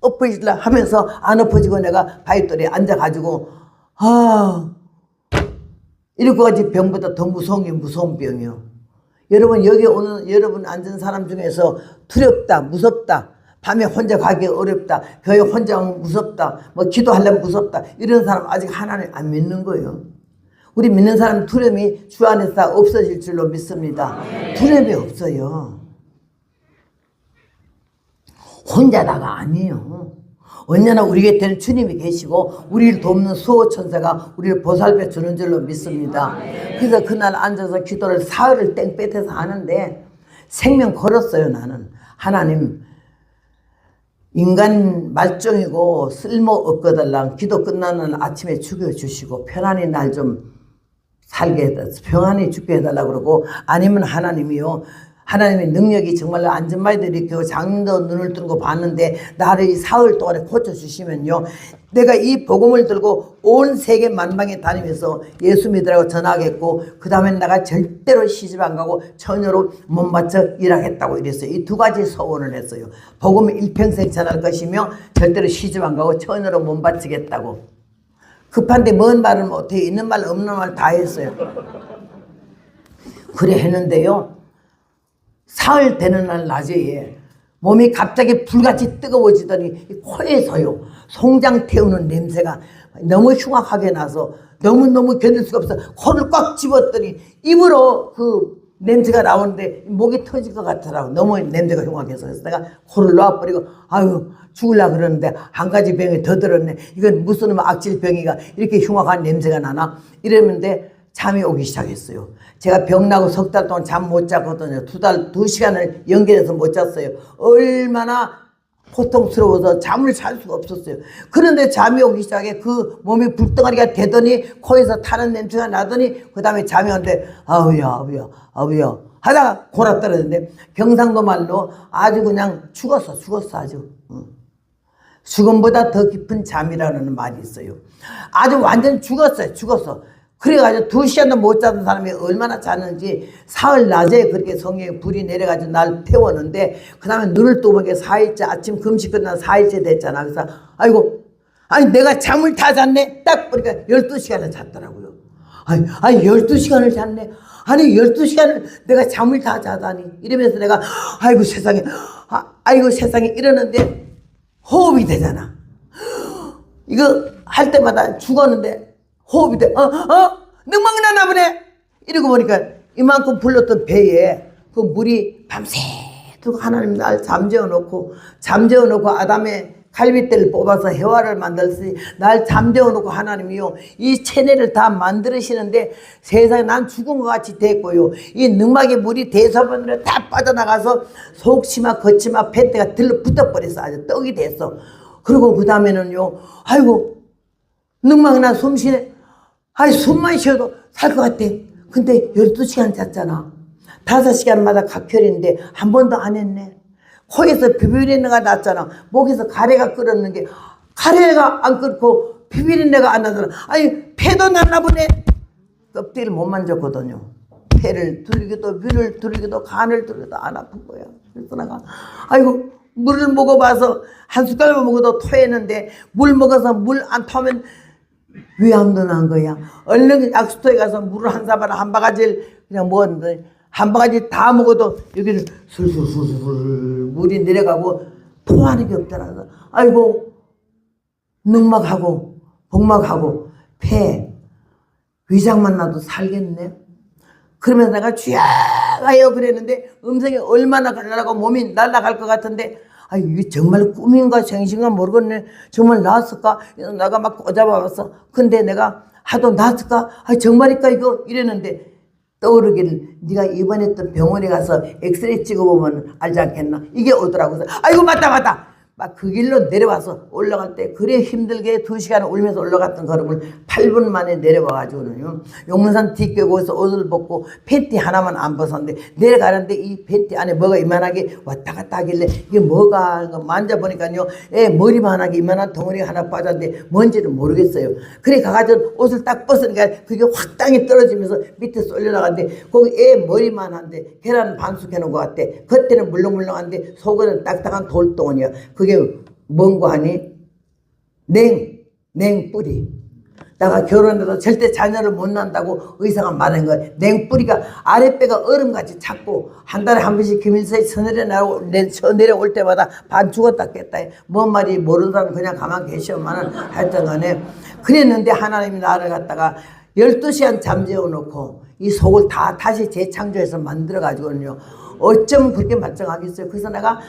엎어지려 하면서 안 엎어지고 내가 바위돌에 앉아가지고 이렇게까지 병보다 더 무서운 게 무서운 병이요. 여러분, 여기 오는 여러분 앉은 사람 중에서 두렵다, 무섭다, 밤에 혼자 가기 어렵다, 교회 혼자 오면 무섭다, 뭐 기도하려면 무섭다, 이런 사람 아직 하나님 안 믿는 거예요. 우리 믿는 사람 두려움이 주 안에서 없어질 줄로 믿습니다. 두려움이 없어요. 혼자다가 아니에요. 언제나 우리 곁에는 주님이 계시고 우리를 돕는 수호천사가 우리를 보살펴 주는 줄로 믿습니다. 그래서 그날 앉아서 기도를 사흘을 땡볕에서 하는데 생명 걸었어요. 나는 하나님, 인간 말종이고 쓸모없거들랑 기도 끝나는 아침에 죽여주시고 편안히 날 좀 살게 해달라, 평안히 죽게 해달라고 그러고, 아니면 하나님이요, 하나님의 능력이 정말로 안전마이들이 이렇게 장도 눈을 뜨고 봤는데 나를 이 사흘 동안에 고쳐주시면요, 내가 이 복음을 들고 온 세계 만방에 다니면서 예수 믿으라고 전하겠고, 그 다음에 내가 절대로 시집 안 가고 처녀로 못 맞춰 일하겠다고 이랬어요. 이 두 가지 소원을 했어요. 복음을 일평생 전할 것이며 절대로 시집 안 가고 처녀로 못 바치겠다고. 급한데 뭔 말을 못해. 있는 말 없는 말 다 했어요. 그래 했는데요, 사흘 되는 날 낮에 몸이 갑자기 불같이 뜨거워지더니 코에서요, 송장 태우는 냄새가 너무 흉악하게 나서 너무너무 견딜 수가 없어 코를 꽉 집었더니 입으로 그 냄새가 나오는데 목이 터질 것 같더라고. 너무 냄새가 흉악해서. 그래서 내가 코를 놔버리고 아유 죽으려고 그러는데 한 가지 병이 더 들었네. 이건 무슨 악질병이가 이렇게 흉악한 냄새가 나나 이러는데 잠이 오기 시작했어요. 제가 병나고 석 달 동안 잠 못 잤거든요. 2시간을 연결해서 못 잤어요. 얼마나 고통스러워서 잠을 잘 수가 없었어요. 그런데 잠이 오기 시작해 그 몸이 불덩어리가 되더니 코에서 타는 냄새가 나더니 그 다음에 잠이 오는데 아우야 하다가 골아 떨어졌는데, 경상도 말로 아주 그냥 죽었어 아주. 죽음보다 더 깊은 잠이라는 말이 있어요. 아주 완전 죽었어. 그래가지고 2시간도 못 자던 사람이 얼마나 잤는지 사흘 낮에 그렇게 성령에 불이 내려가지고 날 태웠는데, 그 다음에 눈을 떠보니까 4일째, 아침 금식 끝나서 4일째 됐잖아. 그래서 아니 내가 잠을 다 잤네. 딱 보니까 12시간을 잤더라고요. 아니 12시간을 잤네. 아니 12시간을 내가 잠을 다 자다니. 이러면서 내가 아이고 세상에 이러는데 호흡이 되잖아. 이거 할 때마다 죽었는데 호흡이 돼. 능망이 나나 보네. 이러고 보니까 이만큼 불렀던 배에 그 물이 밤새도록 하나님 날 잠재워놓고 아담의 갈빗대를 뽑아서 해와를 만들었으니 날 잠재워놓고 하나님이요, 이 체내를 다 만들으시는데 세상에 난 죽은 것 같이 됐고요, 이 능막의 물이 대사번으로 다 빠져나가서 속치마 겉치마 팬대가 들러붙어버렸어. 아주 떡이 됐어. 그리고 그 다음에는요, 아이고 능막이 나 숨쉬네. 숨만 쉬어도 살 것 같아. 근데 12시간 잤잖아. 5시간마다 각혈인데 한 번도 안 했네. 코에서 비비린내가 났잖아. 목에서 가래가 끓었는 게 가래가 안 끓고 비비린내가 안 나잖아. 폐도 났나 보네. 껍데기를 못 만졌거든요. 폐를 두르기도 위를 두르기도 간을 두르기도 안 아픈 거야. 그래서 내가 물을 먹어봐서 한 숟갈만 먹어도 토했는데, 물 먹어서 물 안 토하면 위암도 난 거야. 얼른 약수터에 가서 물을 한 사발 한 바가지를 그냥 먹었는데 한 바가지 다 먹어도 여기는 술술술술 물이 내려가고 토하는 게 없잖아. 아이고 늑막하고 복막하고 폐 위장만 나도 살겠네. 그러면서 내가 쥐야가요 그랬는데 음성이 얼마나 가려고 몸이 날아갈 것 같은데 아 이게 정말 꿈인가 생신가 모르겠네. 정말 나았을까? 내가 막 꼬잡아봤어. 근데 내가 하도 나았을까? 아 정말일까 이거 이랬는데 떠오르기를 네가 입원했던 병원에 가서 엑스레이 찍어보면 알지 않겠나? 이게 오더라고. 그래서 아이고 맞다. 막 그 길로 내려와서 올라갈 때 그래 힘들게 2시간 울면서 올라갔던 걸음을 8분 만에 내려와가지고는요. 용문산 뒷계곡에서 옷을 벗고 팬티 하나만 안 벗었는데 내려가는데 이 팬티 안에 뭐가 이만하게 왔다 갔다 하길래 이게 뭐가 만져보니까요. 머리만하게 이만한 덩어리가 하나 빠졌는데 뭔지는 모르겠어요. 그래 가가지고 옷을 딱 벗으니까 그게 확 땅에 떨어지면서 밑에 쏠려나갔는데 거기 머리만한데 계란 반숙해놓은 것 같아. 겉에는 물렁물렁한데 속은 딱딱한 돌덩어리야. 그게 뭔고 하니 냉뿌리. 내가 결혼해서 절대 자녀를 못 낳는다고 의사가 말한 거야. 냉뿌리가 아랫배가 얼음같이 작고 한 달에 한 번씩 김일성이 내려올 때마다 반 죽었다 깼다 해. 뭔 말이 모르는 사람 그냥 가만 계시오만은 하여튼 간에 그랬는데 하나님이 나를 갖다가 12시간 잠재워 놓고 이 속을 다 다시 재창조해서 만들어 가지고는요. 어쩜 그렇게 말짱하겠어요. 그래서 내가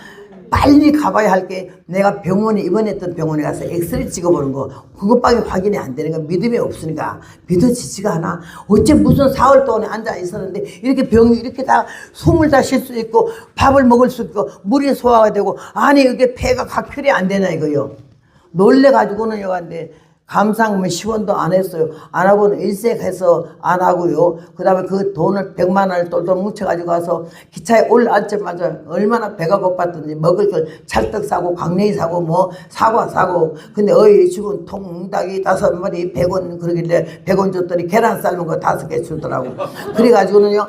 빨리 가봐야 할 게 내가 병원에 입원했던 병원에 가서 엑스레이 찍어보는 거 그것밖에 확인이 안 되는 거 믿음이 없으니까 믿어지지가 않아. 어째 무슨 4월 동안에 앉아 있었는데 이렇게 병이 이렇게 다 숨을 다 쉴 수 있고 밥을 먹을 수 있고 물이 소화가 되고 아니 이게 폐가 각혈이 안 되나 이거요. 놀래가지고는 여간데 감상하면 시원도 안 했어요. 안 하고는 일색해서 안 하고요. 그 다음에 그 돈을 100만 원을 똘똘 뭉쳐가지고 가서 기차에 올라앉자마자 얼마나 배가 고팠던지 먹을 걸 찰떡 사고 강냉이 사고 뭐 사과 사고 근데 지금 통닭이 5마리 100원 그러길래 100원 줬더니 계란 삶은 거 5개 주더라고. 그래가지고는요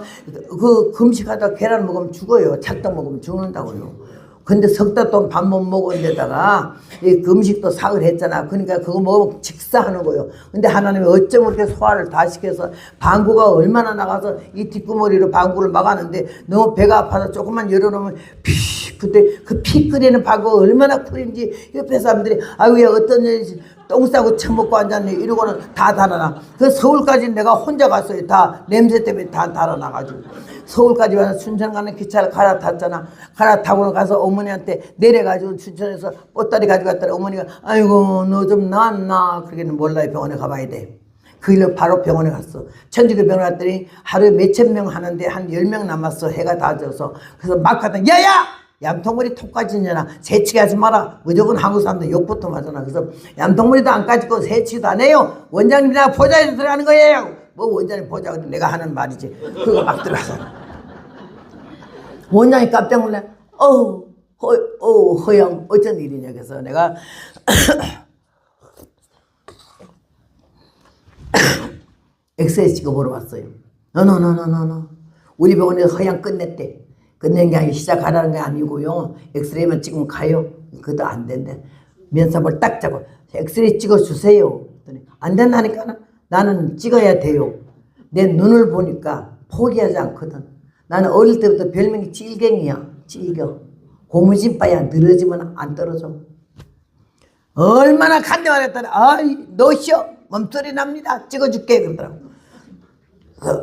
그 금식하다 계란 먹으면 죽어요. 찰떡 먹으면 죽는다고요. 근데 석 달 동안 밥 못 먹은 데다가 이 음식도 사을 했잖아. 그러니까 그거 먹으면 직사하는 거예요. 근데 하나님이 어쩜 그렇게 소화를 다 시켜서 방구가 얼마나 나가서 이 뒷구머리로 방구를 막았는데 너무 배가 아파서 조금만 열어놓으면 그때 그 피 끓이는 방구가 얼마나 끓인지 옆에 사람들이 아유 야 어떤 년이 똥 싸고 처먹고 앉았네 이러고는 다 달아나. 그 서울까지 내가 혼자 갔어요. 다 냄새 때문에 다 달아나가지고. 서울까지 와서 춘천 가는 기차를 갈아탔잖아. 갈아타고는 가서 어머니한테 내려가지고 춘천에서 보따리 가져갔더니 어머니가 아이고 너 좀 나았나 그러기는 몰라요. 병원에 가봐야 돼. 그 일로 바로 병원에 갔어. 천주교 병원에 갔더니 하루에 몇천 명 하는데 한 10명 남았어. 해가 다 져서. 그래서 막 갔더니 야야! 얌통머리 톡 까지냐나 새치기 하지 마라. 무조건 한국 사람들 욕부터 맞잖아. 그래서 얌통머리도 안 까짓고 새치기도 안 해요. 원장님이랑 보좌에서 들어가는 거예요. 뭐 원장님 보자 내가 하는 말이지. 그거 막 들어가서 원장이 깜짝 놀래. 허영 어쩐 일이냐. 그래서 내가 엑스레이 찍어보러 왔어요. 노노노노노노 우리 병원에서 허양 끝냈대. 끝낸 게 아니고 시작하라는 게 아니고요. 엑스레이만 찍으면 가요. 그것도 안 된대. 면사볼 딱 잡고 엑스레이 찍어주세요. 안 된다니까. 나는 찍어야 돼요. 내 눈을 보니까 포기하지 않거든. 나는 어릴 때부터 별명이 찔갱이야. 찔겨. 고무진바야. 늘어지면 안 떨어져. 얼마나 간대만 했더니 아이 노쇼 몸소리 납니다. 찍어줄게 그러더라고.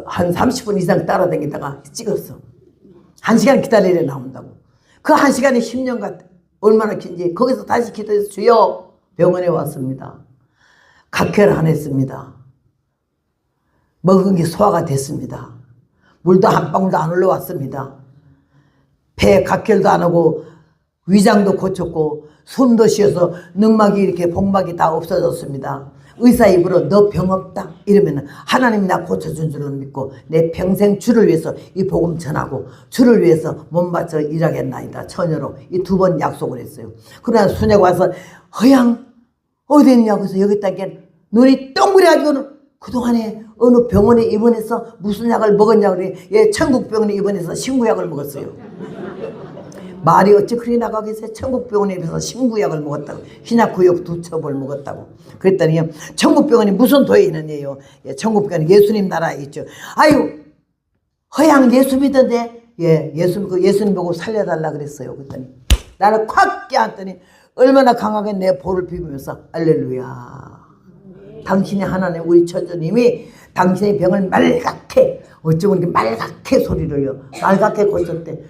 한 30분 이상 따라다니다가 찍었어. 1시간 기다리려 나온다고. 그 1시간이 10년 같아. 얼마나 긴지. 거기서 다시 기도해서 주여 병원에 왔습니다. 각혈 안 했습니다. 먹은 게 소화가 됐습니다. 물도 한 방울도 안 올라왔습니다. 폐 각혈도 안 하고 위장도 고쳤고 숨도 쉬어서 늑막이 이렇게 복막이 다 없어졌습니다. 의사 입으로 너 병 없다 이러면 하나님이 나 고쳐준 줄로 믿고 내 평생 주를 위해서 이 복음 전하고 주를 위해서 몸 바쳐 일하겠나이다. 처녀로 이 2번 약속을 했어요. 그러나 순회가 와서 허양 어디 있냐고 해서 여기 있다니까 눈이 동그래가지고는 그동안에 어느 병원에 입원해서 무슨 약을 먹었냐고 그래. 예, 천국병원에 입원해서 신구약을 먹었어요. 말이 어찌 그리 나가겠어요? 천국병원에 비해서 신구약을 먹었다고. 신약구약 2첩을 먹었다고. 그랬더니 천국병원이 무슨 도에 있느냐요? 천국병원이 예수님 나라에 있죠. 아유 허양 예수 믿던데 예수님 보고 살려달라 그랬어요. 그랬더니 나를 콱 껴안더니 얼마나 강하게 내 볼을 비비면서 할렐루야. 당신이 하나님 우리 천주님이 당신의 병을 말갛게 어쩌고 이렇게 말갛게 소리를요. 말갛게 고쳤대.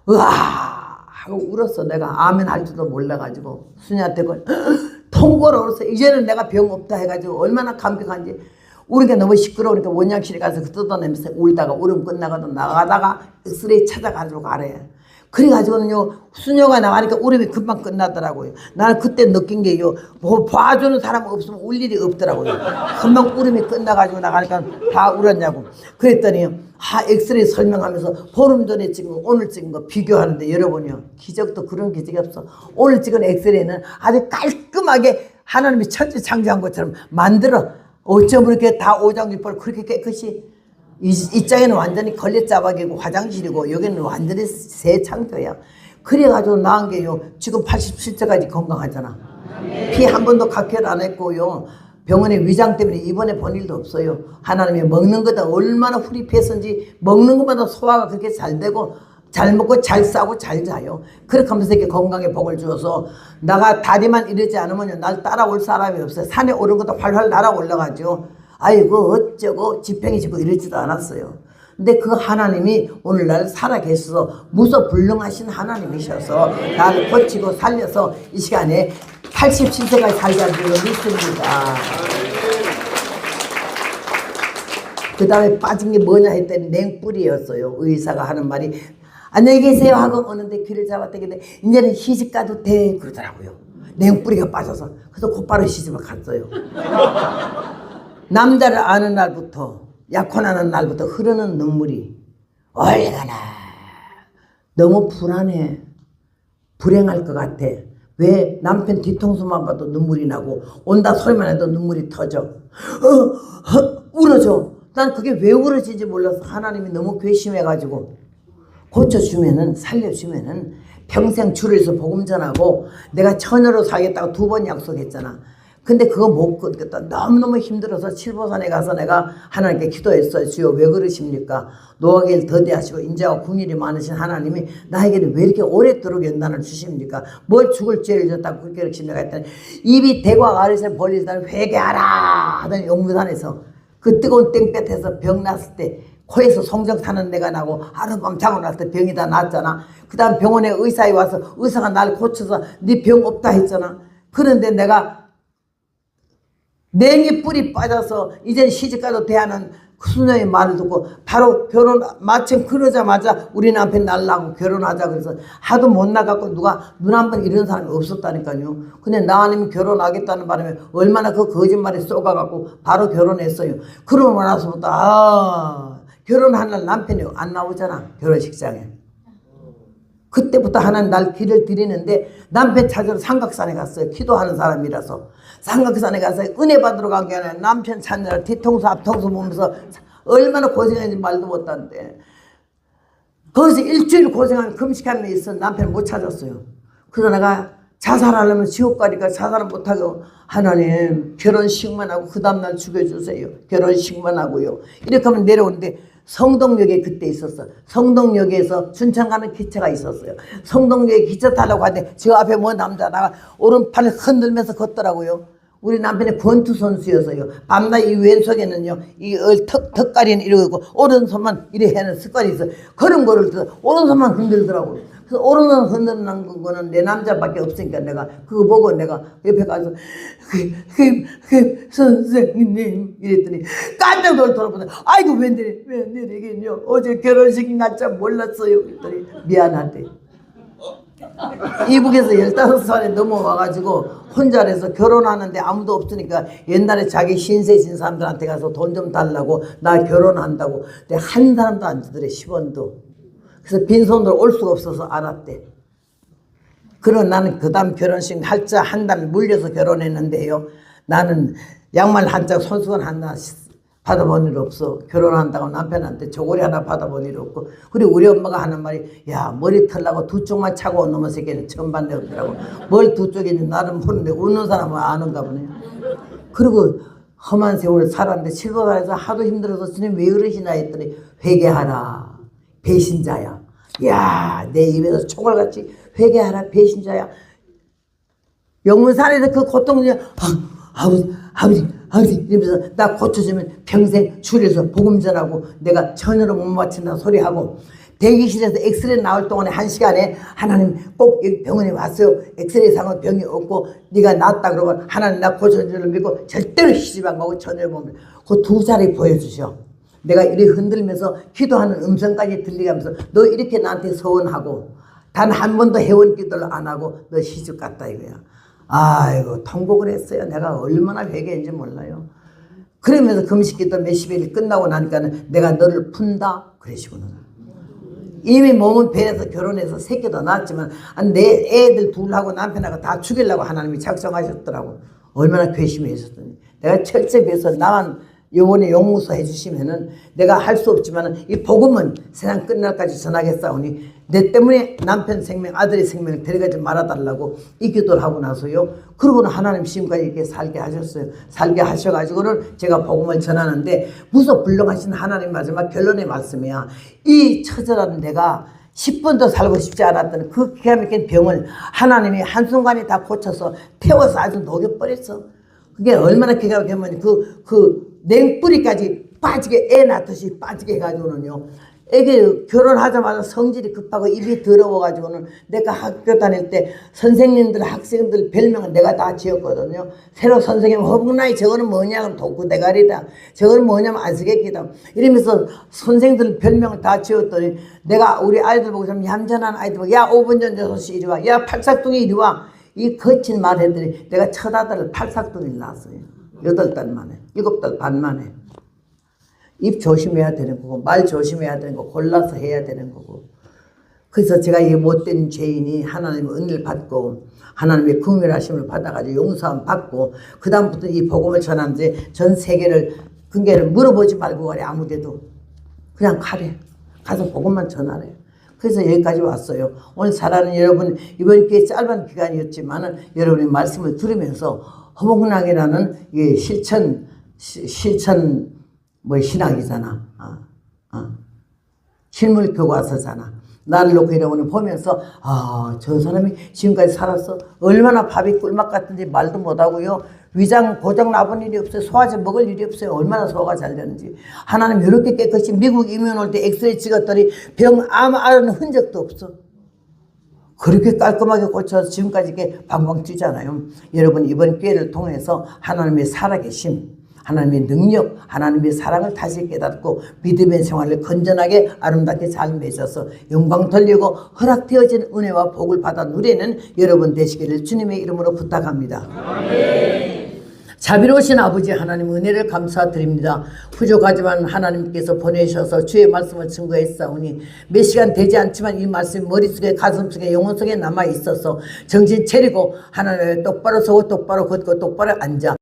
으아 하고 울었어. 내가 아멘 할 줄도 몰라가지고 수녀한테 통고로 울었어. 이제는 내가 병 없다 해가지고 얼마나 감격한지. 우리가 너무 시끄러우니까 원장실에 가서 뜯어내면서 울다가 울음 끝나가도 나가다가 엑스레이 찾아가지고 가래. 그래가지고는요 수녀가 나가니까 울음이 금방 끝나더라고요. 나는 그때 느낀 게요 봐주는 사람 없으면 울 일이 없더라고요. 금방 울음이 끝나가지고 나가니까 다 울었냐고. 그랬더니 엑스레이 설명하면서 보름 전에 찍은 거 오늘 찍은 거 비교하는데 여러분이요 기적도 그런 기적이 없어. 오늘 찍은 엑스레이는 아주 깔끔하게 하나님이 천지창조한 것처럼 만들어. 어쩜 그렇게 다 오장육부를 그렇게 깨끗이. 이 짝에는 완전히 걸레짜박이고 화장실이고 여기는 완전히 새 창조야. 그래가지고 나은 게요 지금 87세까지 건강하잖아. 피 한 번도 각혈 안 했고요 병원에 위장 때문에 입원해 본 일도 없어요. 하나님이 먹는 거다 얼마나 후립했는지 먹는 것마다 소화가 그렇게 잘 되고 잘 먹고 잘 싸고 잘 자요. 그렇게 하면서 이렇게 건강에 복을 주어서 나가 다리만 이러지 않으면 날 따라올 사람이 없어요. 산에 오른 것도 활활 날아올라가죠. 아이고 어쩌고 지팽이 지고 이러지도 않았어요. 근데 그 하나님이 오늘날 살아계셔서 무소불능하신 하나님이셔서 나를 고치고 살려서 이 시간에 87세까지 살게 한 줄로 믿습니다. 그 다음에 빠진 게 뭐냐 했더니 냉불이었어요. 의사가 하는 말이 안녕히 계세요 하고 오는데 귀를 잡았더니 이제는 시집가도 돼 그러더라고요. 냉불이가 빠져서. 그래서 곧바로 시집을 갔어요. 남자를 아는 날부터 약혼하는 날부터 흐르는 눈물이 얼마나 너무 불안해. 불행할 것 같아. 왜 남편 뒤통수만 봐도 눈물이 나고 온다 소리만 해도 눈물이 터져. 울어져. 난 그게 왜 울어지는지 몰라서 하나님이 너무 괘씸해가지고 고쳐주면은 살려주면은 평생 줄을 서 복음 전하고 내가 처녀로 살겠다고 2번 약속했잖아. 근데 그거 못 끊겠다. 너무너무 힘들어서 칠보산에 가서 내가 하나님께 기도했어요. 주여 왜 그러십니까? 노하기를 더디하시고 인자와 궁일이 많으신 하나님이 나에게는 왜 이렇게 오래도록 연단을 주십니까? 뭘 죽을 죄를 졌다고 그렇게 그러십니까? 했더니 입이 대과 아래서 벌리시다니 회개하라 하더니 용무산에서 그 뜨거운 땡볕에서 병 났을 때 코에서 송정 타는 데가 나고 하룻밤 자고 났을 때 병이 다 났잖아. 그 다음 병원에 의사에 와서 의사가 날 고쳐서 네 병 없다 했잖아. 그런데 내가 냉이 뿔이 빠져서 이젠 시집가도 대하는 수녀의 말을 듣고 바로 결혼 마침 그러자마자 우리 남편 날라고 결혼하자 그래서 하도 못 나갔고 누가 눈 한 번 이런 사람이 없었다니까요. 근데 나님이 결혼하겠다는 바람에 얼마나 그 거짓말에 쏘가갖고 바로 결혼했어요. 그러고 나서부터 결혼한 날 남편이 안 나오잖아 결혼식장에. 그때부터 하나님 날 길을 들이는데 남편 찾으러 삼각산에 갔어요. 기도하는 사람이라서. 삼각산에 가서 은혜 받으러 간 게 아니라 남편 찾느라 뒤통수 앞통수 보면서 얼마나 고생했는지 말도 못하는데 거기서 일주일 고생하면 금식하는 데 있어 남편 못 찾았어요. 그래서 내가 자살하려면 지옥 가니까 자살을 못하고 하나님 결혼식만 하고 그 다음날 죽여주세요. 결혼식만 하고요. 이렇게 하면 내려오는데 성동역에 그때 있었어. 성동역에서 춘천 가는 기차가 있었어요. 성동역에 기차 타려고 하는데 저 앞에 뭐 남자다가 오른팔을 흔들면서 걷더라고요. 우리 남편이 권투 선수였어요. 밤낮 이 왼손에는요 이 턱가리는 이러고 오른손만 이래 하는 습관이 있어요. 그런 거를 오른손만 흔들더라고요. 그래서 오른손 흔드는 거는 내 남자밖에 없으니까 내가 그거 보고 내가 옆에 가서 선생님 이랬더니 깜짝 놀더라고요. 아이고 웬일이겠요. 어제 결혼식 날짜 몰랐어요. 그랬더니 미안한데. 이북에서 15살에 넘어와가지고 혼자래서 결혼하는데 아무도 없으니까 옛날에 자기 신세진 사람들한테 가서 돈 좀 달라고 나 결혼한다고. 근데 한 사람도 안 주더래 10원도. 그래서 빈손으로 올 수가 없어서 알았대. 그러고 나는 그 다음 결혼식 할자 한 달 물려서 결혼했는데요. 나는 양말 한 짝 손수건 하나 받아본 일 없어. 결혼한다고 남편한테 저고리 하나 받아본 일 없고. 그리고 우리 엄마가 하는 말이, 야, 머리 털라고 두 쪽만 차고 온 놈의 새끼는 처음 봤네 그러더라고. 뭘 두 쪽인지 나는 모르는데 웃는 사람은 아는가 보네. 그리고 험한 세월을 살았는데 7번에서 하도 힘들어서 주님 왜 그러시나 했더니 회개하라. 배신자야. 야, 내 입에서 총알같이 회개하라. 배신자야. 영문산에서 그 고통을 아버지 이러면서 나 고쳐주면 평생 줄여서 복음 전하고 내가 전혀로 못 맞춘다 소리하고 대기실에서 엑스레이 나올 동안에 1시간에 하나님 꼭 여기 병원에 왔어요. 엑스레이 상은 병이 없고 네가 낫다 그러면 하나님 나 고쳐주를 믿고 절대로 시집 안 가고 전혀 못 믿고 그 두 자리 보여주셔. 내가 이렇게 흔들면서 기도하는 음성까지 들리면서 너 이렇게 나한테 서운하고 단 한 번도 회원 기도를 안 하고 너 시집 갔다 이거야. 아이고 통곡을 했어요. 내가 얼마나 회개했는지 몰라요. 그러면서 금식기도 몇십 일 끝나고 나니까는 내가 너를 푼다 그러시구나. 이미 몸은 배에서 결혼해서 새끼도 낳았지만 내 애들 둘하고 남편하고 다 죽이려고 하나님이 작정하셨더라고. 얼마나 괘씸했었더니 내가 철저히 배워서 나만 요번에 용무소 해주시면은 내가 할 수 없지만 이 복음은 세상 끝날까지 전하겠사오니 내 때문에 남편 생명 아들의 생명을 데려가지 말아달라고 이 기도를 하고 나서요. 그러고는 하나님 지금까지 이렇게 살게 하셨어요. 살게 하셔가지고는 제가 복음을 전하는데 무소불능하신 하나님 마지막 결론의 말씀이야. 이 처절한 내가 10분도 살고 싶지 않았던 그 기가 막힌 병을 하나님이 한순간에 다 고쳐서 태워서 아주 녹여버렸어. 그게 얼마나 기가 막히면 그 냉뿌리까지 빠지게 애 낳듯이 빠지게 해가지고는요. 애기 결혼하자마자 성질이 급하고 입이 더러워가지고는 내가 학교 다닐 때 선생님들 학생들 별명은 내가 다 지었거든요. 새로 선생님 허북나이 저거는 뭐냐면 독구대가리다. 저거는 뭐냐면 안쓰겠기다. 이러면서 선생들 별명을 다 지었더니 내가 우리 아이들 보고 좀 얌전한 아이들 보고 야 5분 전 6시 이리 와. 야 팔싹둥이 이리 와. 이 거친 말 했더니 내가 첫 아들을 팔싹둥이를 낳았어요. 8달 만에 7달 반 만에. 입 조심해야 되는 거고 말 조심해야 되는 거고 골라서 해야 되는 거고. 그래서 제가 이 못된 죄인이 하나님의 은혜를 받고 하나님의 긍휼하심을 받아가지고 용서함 받고 그 다음부터 이 복음을 전하는데 전 세계를 근계를 물어보지 말고 가래. 아무데도 그냥 가래. 가서 복음만 전하래. 그래서 여기까지 왔어요. 오늘 사랑하는 여러분, 이번 꽤 짧은 기간이었지만 여러분의 말씀을 들으면서 허목락이라는 이 실천 신학이잖아. 실물 교과서잖아. 나를 놓고 여러분을 보면서 저 사람이 지금까지 살았어. 얼마나 밥이 꿀맛 같은지 말도 못하고요. 위장 고장 나본 일이 없어요. 소화제 먹을 일이 없어요. 얼마나 소화가 잘 되는지. 하나님 이렇게 깨끗이 미국 이민 올 때 엑스레이 찍었더니 암 앓은 흔적도 없어. 그렇게 깔끔하게 고쳐서 지금까지 이렇게 방방 뛰잖아요. 여러분 이번 기회를 통해서 하나님의 살아계심, 하나님의 능력, 하나님의 사랑을 다시 깨닫고 믿음의 생활을 건전하게 아름답게 잘 맺어서 영광 돌리고 허락되어진 은혜와 복을 받아 누리는 여러분 되시기를 주님의 이름으로 부탁합니다. 아멘. 자비로우신 아버지 하나님 은혜를 감사드립니다. 부족하지만 하나님께서 보내셔서 주의 말씀을 증거했사오니 몇 시간 되지 않지만 이 말씀이 머릿속에 가슴속에 영혼속에 남아있어서 정신 차리고 하나님을 똑바로 서고 똑바로 걷고 똑바로 앉아